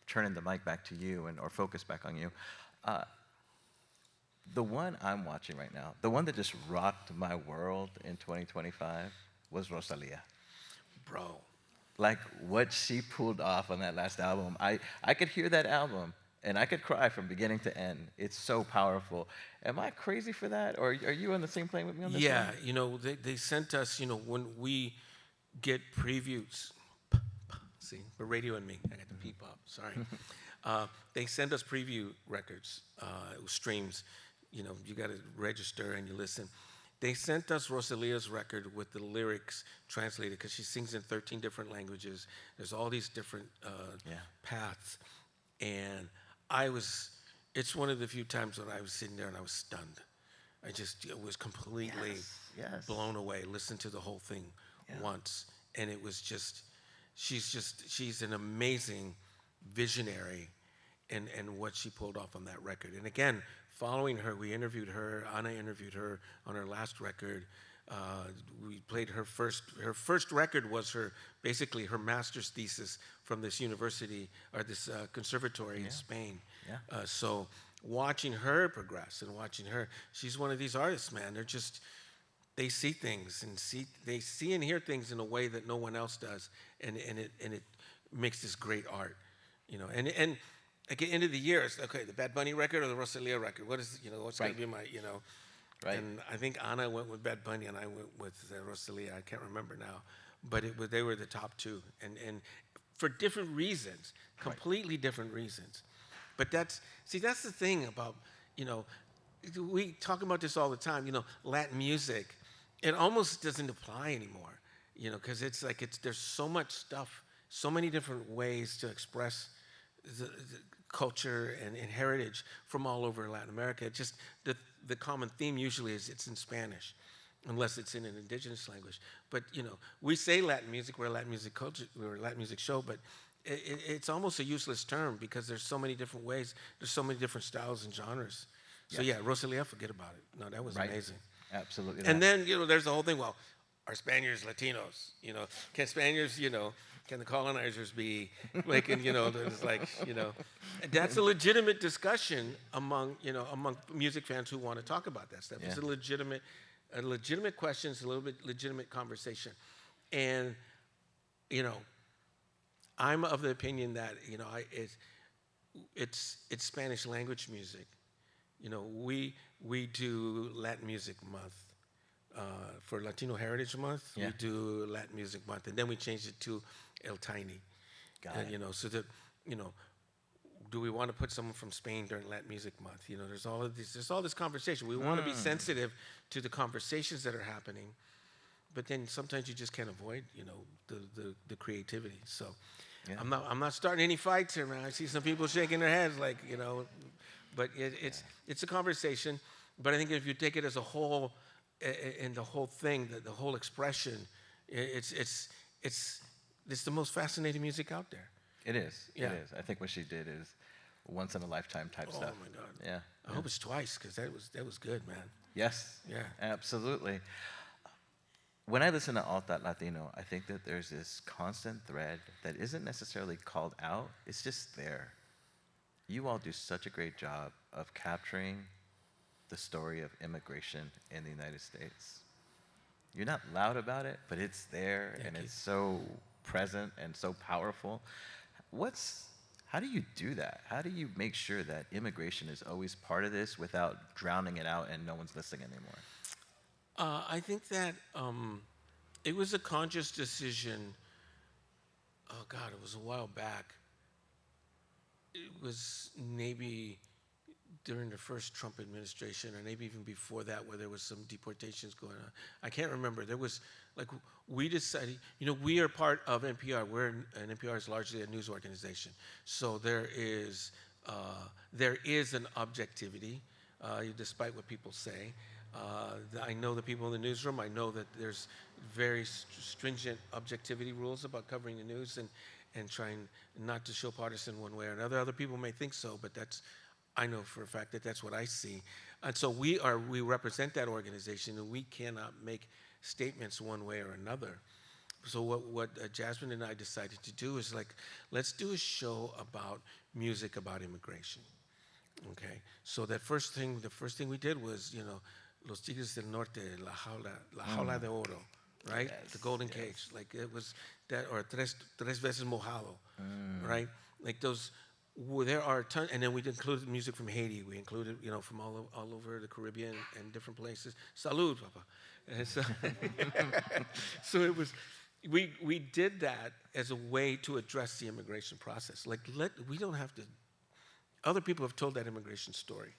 C: turning the mic back to you or focus back on you. The one I'm watching right now, the one that just rocked my world in 2025 was Rosalía.
B: Bro.
C: Like, what she pulled off on that last album. I could hear that album, and I could cry from beginning to end. It's so powerful. Am I crazy for that, or are you on the same plane with me on this one?
B: Yeah, they sent us, when we get previews. See, we're radioing me. I got the peep up, sorry. They send us preview records, streams. You got to register and you listen. They sent us Rosalia's record with the lyrics translated, because she sings in 13 different languages. There's all these different paths. And it's one of the few times when I was sitting there and I was stunned. I was completely blown away, listened to the whole thing once. And it was she's an amazing visionary in what she pulled off on that record. And again, following her, we interviewed her. Ana interviewed her on her last record. We played her first record was basically her master's thesis from this university or this conservatory in Spain. Yeah. So watching her progress and watching her, she's one of these artists, man. They see things they see and hear things in a way that no one else does, and it makes this great art, and at the end of the year, it's okay, the Bad Bunny record or the Rosalia record? What is, what's going to be my,
C: Right.
B: And I think Ana went with Bad Bunny and I went with Rosalia. I can't remember now, but they were the top two, and for different reasons, completely different reasons. But that's the thing about, we talk about this all the time. Latin music, it almost doesn't apply anymore, because it's like there's so much stuff, so many different ways to express the culture and heritage from all over Latin America. It just the common theme usually is it's in Spanish, unless it's in an indigenous language. But we say Latin music, we're a Latin music culture, we're a Latin music show, but it's almost a useless term because there's so many different ways, there's so many different styles and genres. So yeah, Rosalia, forget about it. No, that was amazing.
C: Absolutely.
B: And then there's the whole thing. Well, are Spaniards Latinos? Can Spaniards, can the colonizers be making, there's like, that's a legitimate discussion among music fans who want to talk about that stuff.
C: Yeah.
B: It's a legitimate question. It's a little bit legitimate conversation, and I'm of the opinion that it's Spanish language music. We do Latin Music Month. For Latino Heritage Month, we do Latin Music Month, and then we changed it to El Tiny.
C: Got it.
B: So that, do we want to put someone from Spain during Latin Music Month? There's all this conversation. We want to be sensitive to the conversations that are happening, but then sometimes you just can't avoid, the creativity. So I'm not starting any fights here, man. I see some people shaking their heads like, but it's a conversation. But I think if you take it as a whole, and the whole thing, the whole expression, it's the most fascinating music out there.
C: It is.
B: Yeah.
C: It is. I think what she did is once in a lifetime type stuff.
B: Oh my God.
C: Yeah.
B: I hope it's twice because that was good, man.
C: Yes.
B: Yeah.
C: Absolutely. When I listen to Alt.Latino, I think that there's this constant thread that isn't necessarily called out. It's just there. You all do such a great job of capturing the story of immigration in the United States. You're not loud about it, but it's there, and it's so present and so powerful. How do you do that? How do you make sure that immigration is always part of this without drowning it out and no one's listening anymore?
B: I think that it was a conscious decision. Oh God, it was a while back. It was maybe during the first Trump administration, or maybe even before that, where there was some deportations going on. I can't remember. There was, we decided, we are part of NPR. And NPR is largely a news organization. So there is an objectivity, despite what people say. I know the people in the newsroom. I know that there's very stringent objectivity rules about covering the news and trying not to show partisan one way or another. Other people may think so, but I know for a fact that that's what I see. And so we represent that organization, and we cannot make statements one way or another. So what Jasmine and I decided to do is let's do a show about music about immigration. Okay. So the first thing we did was, Los Tigres del Norte, La Jaula de Oro, right?
C: Yes,
B: the Golden Cage. Like it was that, or Tres Veces Mojado, right? Like those. Well, there are tons, and then we included music from Haiti. We included, from all over the Caribbean and different places. Salud, Papa. And so it was, we did that as a way to address the immigration process. We don't have to. Other people have told that immigration story,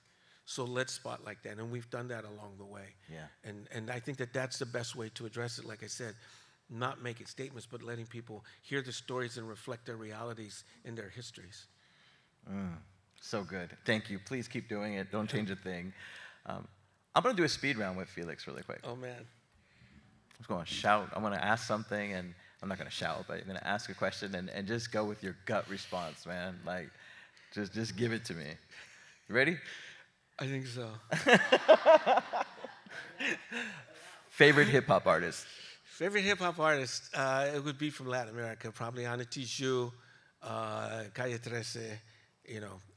B: so let's spotlight that, and we've done that along the way.
C: Yeah.
B: And I think that that's the best way to address it. Like I said, not making statements, but letting people hear the stories and reflect their realities in their histories.
C: So good. Thank you. Please keep doing it. Don't change a thing. I'm going to do a speed round with Felix really quick.
B: Oh, man.
C: I'm just going to shout. I'm going to ask something, and I'm not going to shout, but I'm going to ask a question and just go with your gut response, man. Just give it to me. You ready?
B: I think so.
C: Favorite hip-hop artist?
B: Favorite hip-hop artist? It would be from Latin America, probably Ana Tijoux, Calle 13.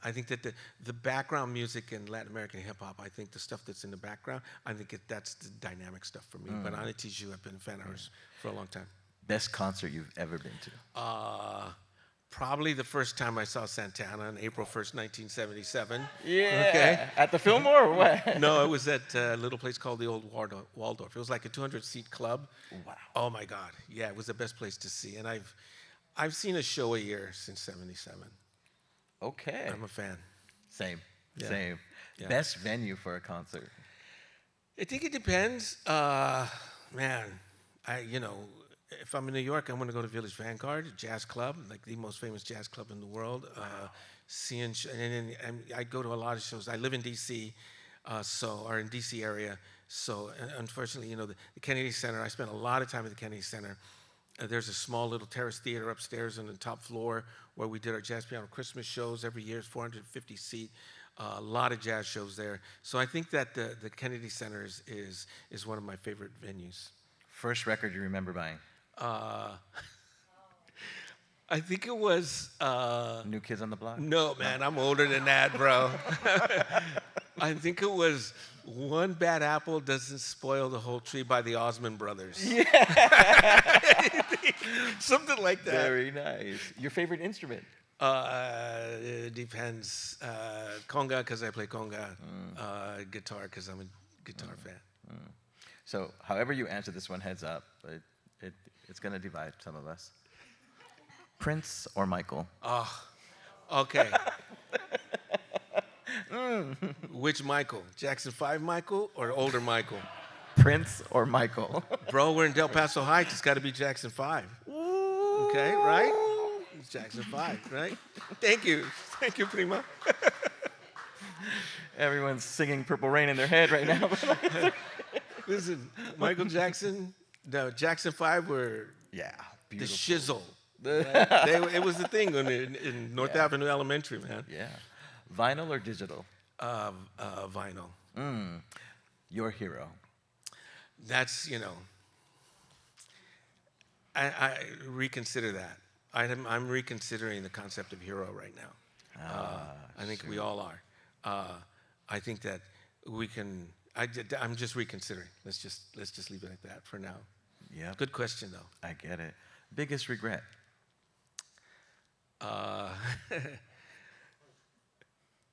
B: I think that the background music in Latin American hip-hop, I think the stuff that's in the background, I think that's the dynamic stuff for me. But Ana Tijoux, I've been a fan of hers for a long time.
C: Best concert you've ever been to?
B: Probably the first time I saw Santana on April 1st, 1977.
C: Yeah.
B: Okay.
C: At the Fillmore or what?
B: No, it was at a little place called the Old Waldorf. It was like a 200-seat club.
C: Wow.
B: Oh my God. Yeah, it was the best place to see. And I've seen a show a year since 77.
C: Okay.
B: I'm a fan.
C: Same.
B: Yeah.
C: Same.
B: Yeah.
C: Best venue for a concert?
B: I think it depends. Man, if I'm in New York, I'm going to go to Village Vanguard, a jazz club, like the most famous jazz club in the world. And I go to a lot of shows. I live in D.C., or in D.C. area. So unfortunately, the Kennedy Center, I spent a lot of time at the Kennedy Center. There's a small little terrace theater upstairs on the top floor where we did our jazz piano Christmas shows every year. It's 450 seat. A lot of jazz shows there. So I think that the Kennedy Center is one of my favorite venues.
C: First record you remember buying?
B: I think it was...
C: New Kids on the Block?
B: No, man, I'm older than that, bro. I think it was One Bad Apple Doesn't Spoil the Whole Tree by the Osmond Brothers. Yeah. Something like that.
C: Very nice. Your favorite instrument?
B: It depends. Conga, because I play conga. Guitar, because I'm a guitar fan.
C: So, however you answer this one, heads up, it's going to divide some of us. Prince or Michael?
B: Oh, okay. Which Michael? Jackson 5 Michael or older Michael?
C: Prince or Michael?
B: Bro, we're in Del Paso Heights. It's got to be Jackson 5. Okay, right? It's Jackson 5, right? Thank you. Thank you, Prima.
C: Everyone's singing Purple Rain in their head right now.
B: Listen, Michael Jackson, no, Jackson 5 were
C: beautiful.
B: the shizzle. It was the thing in North Avenue Elementary, man.
C: Yeah. Vinyl or digital?
B: Vinyl.
C: Your hero?
B: That's, I reconsider that. I'm reconsidering the concept of hero right now. I think we all are. I think that we can. I'm just reconsidering. Let's just leave it at that for now.
C: Yeah.
B: Good question though.
C: I get it. Biggest regret?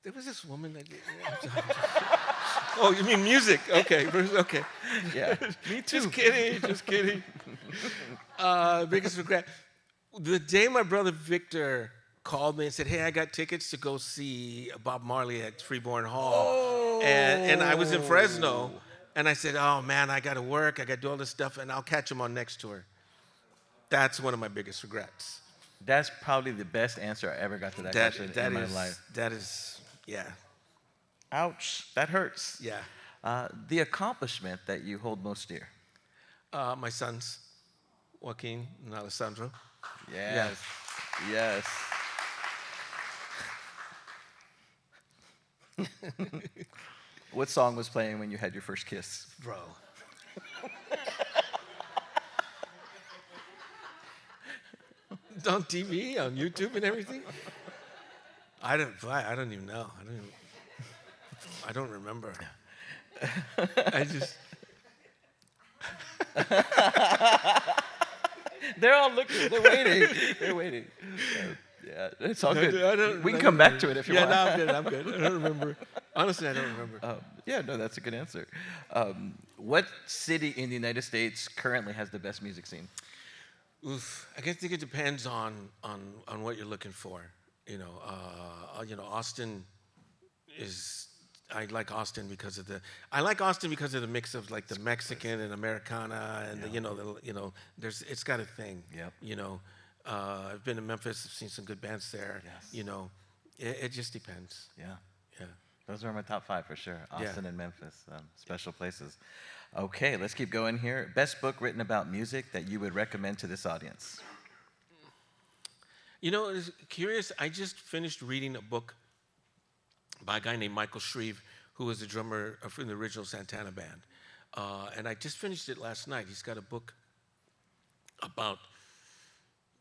B: There was this woman that. Oh, you mean music? Okay, okay.
C: Yeah. Me too.
B: Just kidding. Biggest regret. The day my brother Victor called me and said, "Hey, I got tickets to go see Bob Marley at Freeborn Hall," and I was in Fresno, and I said, "Oh man, I got to work. I got to do all this stuff, and I'll catch him on next tour." That's one of my biggest regrets.
C: That's probably the best answer I ever got to that question in my life.
B: That is, yeah.
C: Ouch. That hurts.
B: Yeah.
C: The accomplishment that you hold most dear?
B: My sons, Joaquin and Alessandro.
C: Yes. Yeah. Yes. What song was playing when you had your first kiss?
B: Bro. On TV, on YouTube and everything? I don't even know. I don't remember. I just...
C: They're all looking. They're waiting. Yeah, it's all good. We can come back to it if you want.
B: Yeah, no, I'm good. I don't remember. Honestly, I don't remember.
C: That's a good answer. What city in the United States currently has the best music scene?
B: Oof, I think it depends on what you're looking for. Austin is. I like Austin because of the mix of like the Mexican and Americana and it's got a thing.
C: Yep.
B: I've been to Memphis. I've seen some good bands there.
C: Yes.
B: It just depends.
C: Yeah.
B: Yeah.
C: Those are my top 5 for sure. Austin and Memphis, special places. Okay, let's keep going here. Best book written about music that you would recommend to this audience?
B: It's curious. I just finished reading a book by a guy named Michael Shreve, who was the drummer from the original Santana band. And I just finished it last night. He's got a book about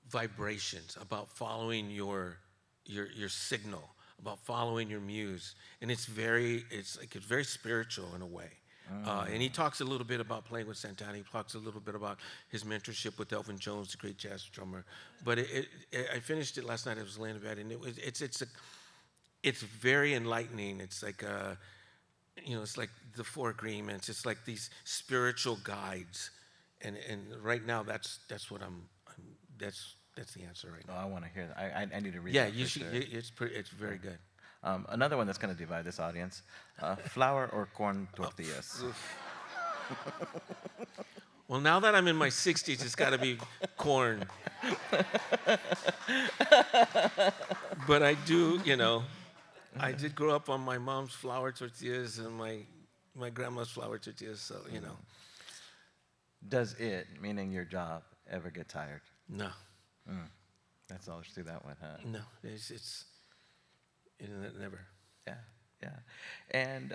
B: vibrations, about following your signal, about following your muse. And it's very spiritual in a way. And he talks a little bit about playing with Santana. He talks a little bit about his mentorship with Elvin Jones, the great jazz drummer. But I finished it last night. I was laying in bed, and it's very enlightening. It's like it's like the Four Agreements. It's like these spiritual guides, and right now that's what that's the answer right now.
C: Oh, I want to hear that. I need to read
B: Yeah,
C: that.
B: you
C: for
B: should.
C: sure.
B: It's very good.
C: Another one that's going to divide this audience: flour or corn tortillas.
B: Well, now that I'm in my 60s, it's got to be corn. But I do, I did grow up on my mom's flour tortillas and my grandma's flour tortillas, so,
C: Does it, meaning your job, ever get tired?
B: No.
C: That's all through that one, huh?
B: No, it's never.
C: Yeah. And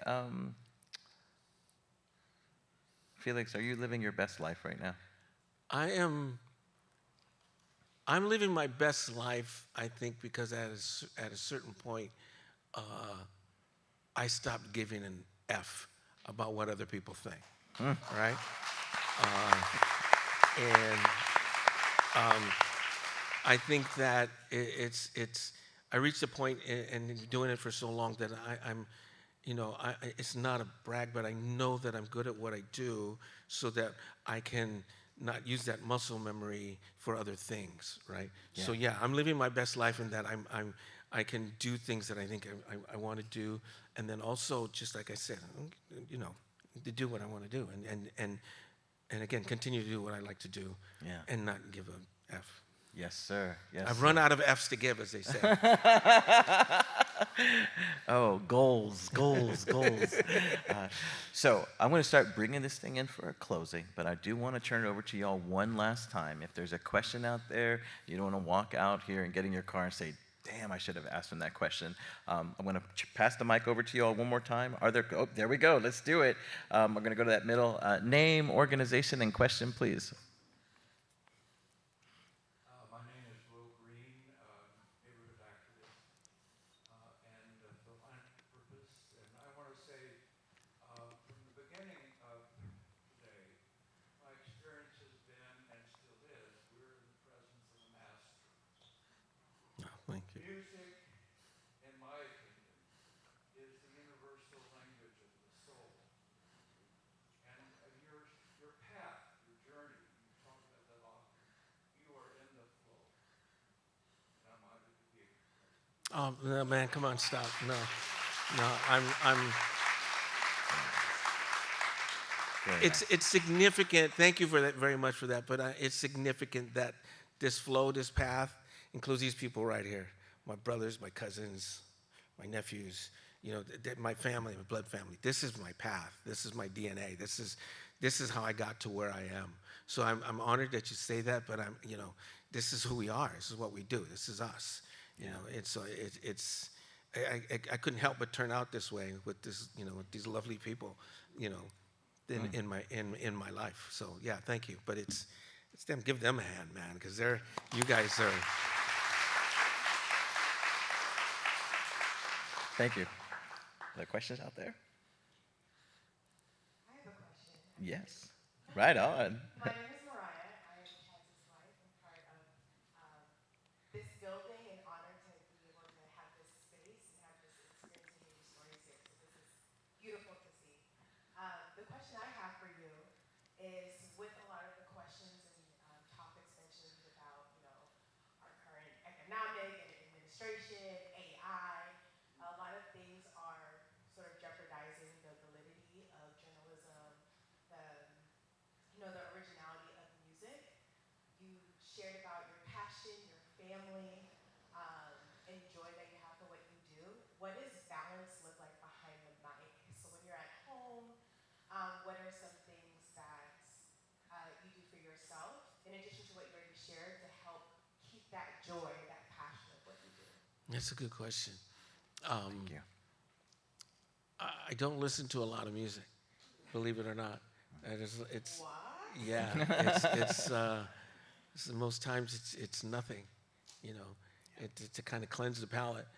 C: Felix, are you living your best life right now?
B: I'm living my best life, I think, because at a certain point, I stopped giving an F about what other people think, right? And I think that I reached a point, and doing it for so long that I'm it's not a brag, but I know that I'm good at what I do, so that I can not use that muscle memory for other things, right?
C: Yeah.
B: So yeah, I'm living my best life in that I can do things that I think I want to do, and then also, just like I said, to do what I want to do, and again, continue to do what I like to do, and not give a F.
C: Yes, sir. Yes.
B: I've run out of F's to give, as they say.
C: Oh, goals. So I'm going to start bringing this thing in for a closing, but I do want to turn it over to y'all one last time. If there's a question out there, you don't want to walk out here and get in your car and say, damn, I should have asked him that question. I'm going to pass the mic over to you all one more time. There we go. Let's do it. We're going to go to that middle. Name, organization, and question, please.
H: My name is Will Green, neighborhood activist and philanthropist. And I want to say, from the beginning of today, my experience has been, and still is, we're in the presence of a master.
B: Thank you.
H: Music, in my opinion, is the universal language of the soul. And your path, your journey, you talk about that often, you are in the flow. And I'm honored to be here.
B: Oh no, man, come on, stop. No, It's significant. Thank you for that very much for that. But it's significant that this flow, this path, includes these people right here: my brothers, my cousins, my nephews. My family, my blood family. This is my path. This is my DNA. This is how I got to where I am. So I'm honored that you say that. But this is who we are. This is what we do. This is us. I couldn't help but turn out this way with this, with these lovely people, in my life. So yeah, thank you. But it's them. Give them a hand, man, because you guys are.
C: Thank you. Are there questions out there?
I: I have a question.
C: Yes. Right on.
I: My name is Mariah. I am Chaz's wife and part of this building, and honored to be able to have this space and have this experience and hear your stories here. So this is beautiful to see. The question I have for you is, with a lot of the questions and topics mentioned about, our current economic and administration, AI, a lot of things are sort of jeopardizing the validity of journalism, the originality of music. You shared about your passion, your family, and joy that you have for what you do. What does balance look like behind the mic? So when you're at home, what are some things that you do for yourself, in addition to what you already shared, to help keep that joy, that passion of what you do?
B: That's a good question.
C: Thank you.
B: I don't listen to a lot of music, believe it or not. It's
I: What?
B: yeah. It's most times it's nothing, to kind of cleanse the palate,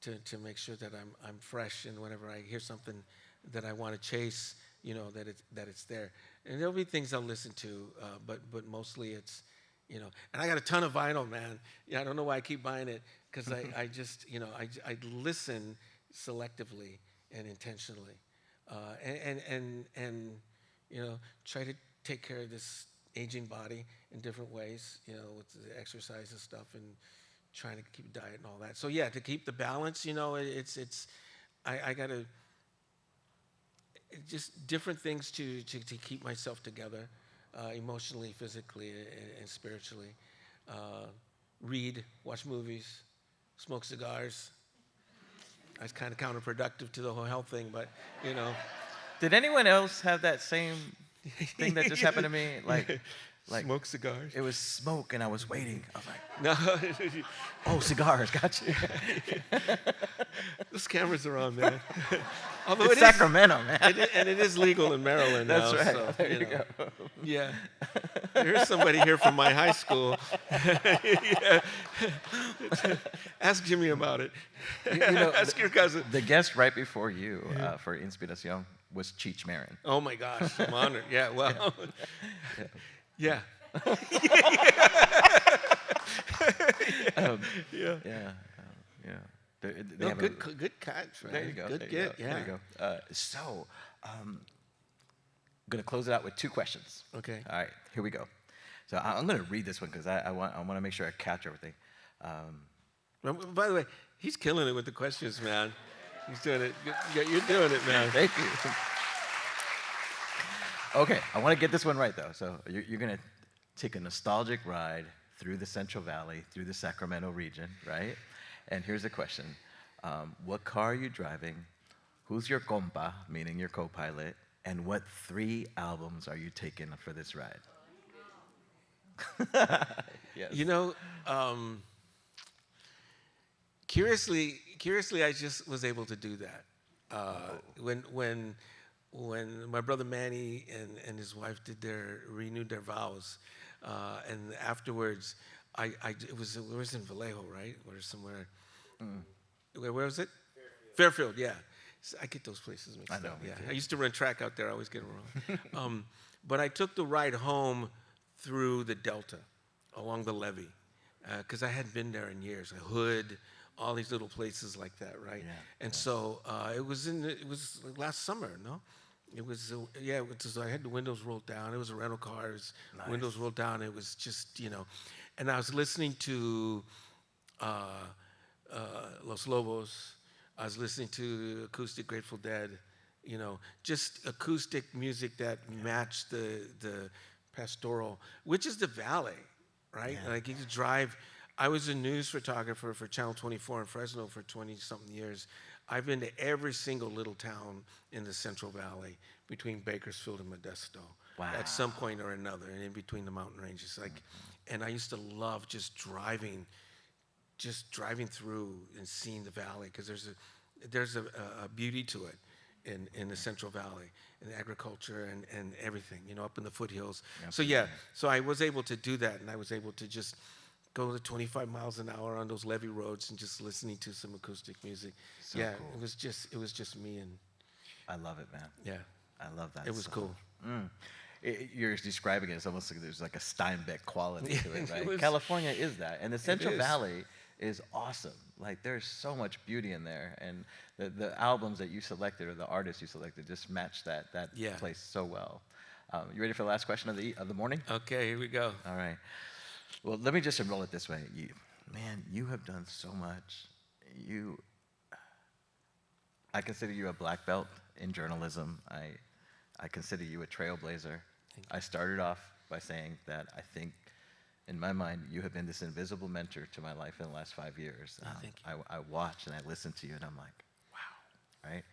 B: to make sure that I'm fresh, and whenever I hear something that I want to chase, that it's there. And there'll be things I'll listen to, but mostly it's, and I got a ton of vinyl, man. Yeah, I don't know why I keep buying it, because I just, I listen selectively and intentionally, and try to take care of this aging body in different ways, with the exercise and stuff, and trying to keep diet and all that. So yeah, to keep the balance, I gotta, just different things to keep myself together, emotionally, physically, and spiritually. Read, watch movies, smoke cigars. That's kind of counterproductive to the whole health thing, but
C: Did anyone else have that same thing that just happened to me? Like
B: smoke cigars.
C: It was smoke, and I was waiting. I was like,
B: No.
C: oh, cigars, got you.
B: Those cameras are on, man. Although
C: It's Sacramento, man.
B: And it is legal in Maryland now.
C: That's right.
B: So,
C: There you go.
B: Yeah. There's somebody here from my high school. Yeah. Ask Jimmy about it. Ask your cousin.
C: The guest right before you for Inspiración was Cheech Marin.
B: Oh my gosh, I'm honored. Yeah, well. Yeah.
C: They have
B: good catch, man.
C: There you go.
B: Good get. Yeah.
C: There you go. I'm going to close it out with 2 questions.
B: Okay.
C: All right, here we go. So I'm going to read this one because I want to make sure I catch everything.
B: By the way, he's killing it with the questions, man. He's doing it. You're doing it, man.
C: Thank you. Okay, I want to get this one right, though. So you're going to take a nostalgic ride through the Central Valley, through the Sacramento region, right? And here's the question. What car are you driving? Who's your compa, meaning your co-pilot? And what 3 albums are you taking for this ride? Yes.
B: Curiously, I just was able to do that. When my brother Manny and his wife renewed their vows, and afterwards, it was in Vallejo, right, or somewhere. Where was it? Fairfield, yeah. So I get those places mixed up.
C: I know.
B: Yeah, I used to run track out there. I always get them wrong. But I took the ride home through the Delta, along the levee, because I hadn't been there in years. Hood, all these little places like that, right?
C: Yeah,
B: and so it was like last summer, no? It was I had the windows rolled down. It was a rental car.
C: Nice.
B: Windows rolled down. It was just and I was listening to Los Lobos. I was listening to acoustic Grateful Dead. Just acoustic music that matched the pastoral, which is the valley, right?
C: Yeah.
B: Like you could drive. I was a news photographer for Channel 24 in Fresno for 20-something years. I've been to every single little town in the Central Valley between Bakersfield and Modesto.
C: Wow.
B: At some point or another, and in between the mountain ranges. And I used to love just driving through and seeing the valley, because there's a beauty to it in the Central Valley, in agriculture and everything, up in the foothills.
C: Absolutely.
B: So I was able to do that, and I was able to just go to 25 miles an hour on those levee roads and just listening to some acoustic music.
C: So
B: yeah,
C: cool.
B: It was just me and.
C: I love it, man.
B: Yeah.
C: I love that.
B: It was cool.
C: You're describing it as almost like there's like a Steinbeck quality to it, right?
B: It was-
C: California is that, and the Central
B: is.
C: Valley is awesome. Like there's so much beauty in there, and the albums that you selected or the artists you selected just match that
B: Yeah.
C: place so well. You ready for the last question of the morning?
B: Okay, here we go.
C: All right. Well, let me just enroll it this way. You have done so much. I consider you a black belt in journalism. I consider you a trailblazer. I started off by saying that I think, in my mind, you have been this invisible mentor to my life in the last 5 years.
B: Thank you.
C: I watch and I listen to you, and I'm like, wow, right?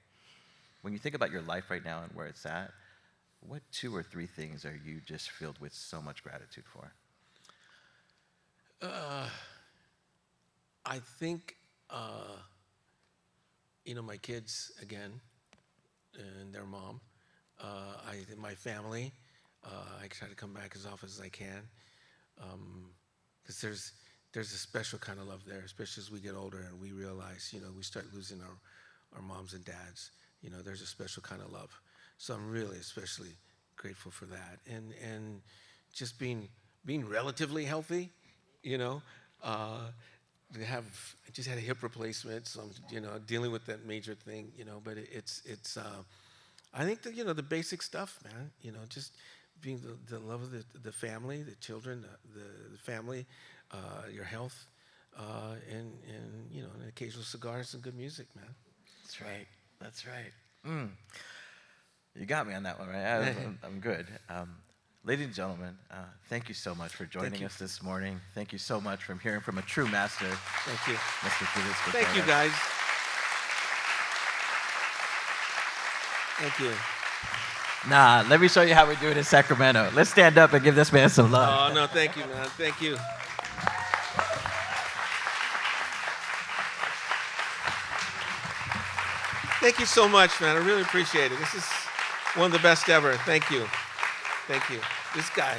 C: When you think about your life right now and where it's at, what 2 or 3 things are you just filled with so much gratitude for?
B: I think, my kids, again, and their mom. My family. I try to come back as often as I can. Because there's a special kind of love there, especially as we get older and we realize, we start losing our moms and dads. There's a special kind of love. So I'm really especially grateful for that. And just being relatively healthy, you know. I just had a hip replacement, so I'm, you know, dealing with that major thing, you know. But it's I think that, you know, the basic stuff, man. You know, just being the love of the family, the children, the family, your health, and you know, an occasional cigars and good music, man.
C: That's right. That's right. You got me on that one, right? I'm good. Ladies and gentlemen, thank you so much for joining us this morning. Thank you so much for hearing from a true master.
B: Thank you.
C: Mr. Felix Contreras.
B: Thank you, guys. Thank you.
C: Nah, let me show you how we do it in Sacramento. Let's stand up and give this man some love.
B: Oh, no, thank you, man. Thank you. Thank you so much, man. I really appreciate it. This is one of the best ever. Thank you. Thank you. This guy.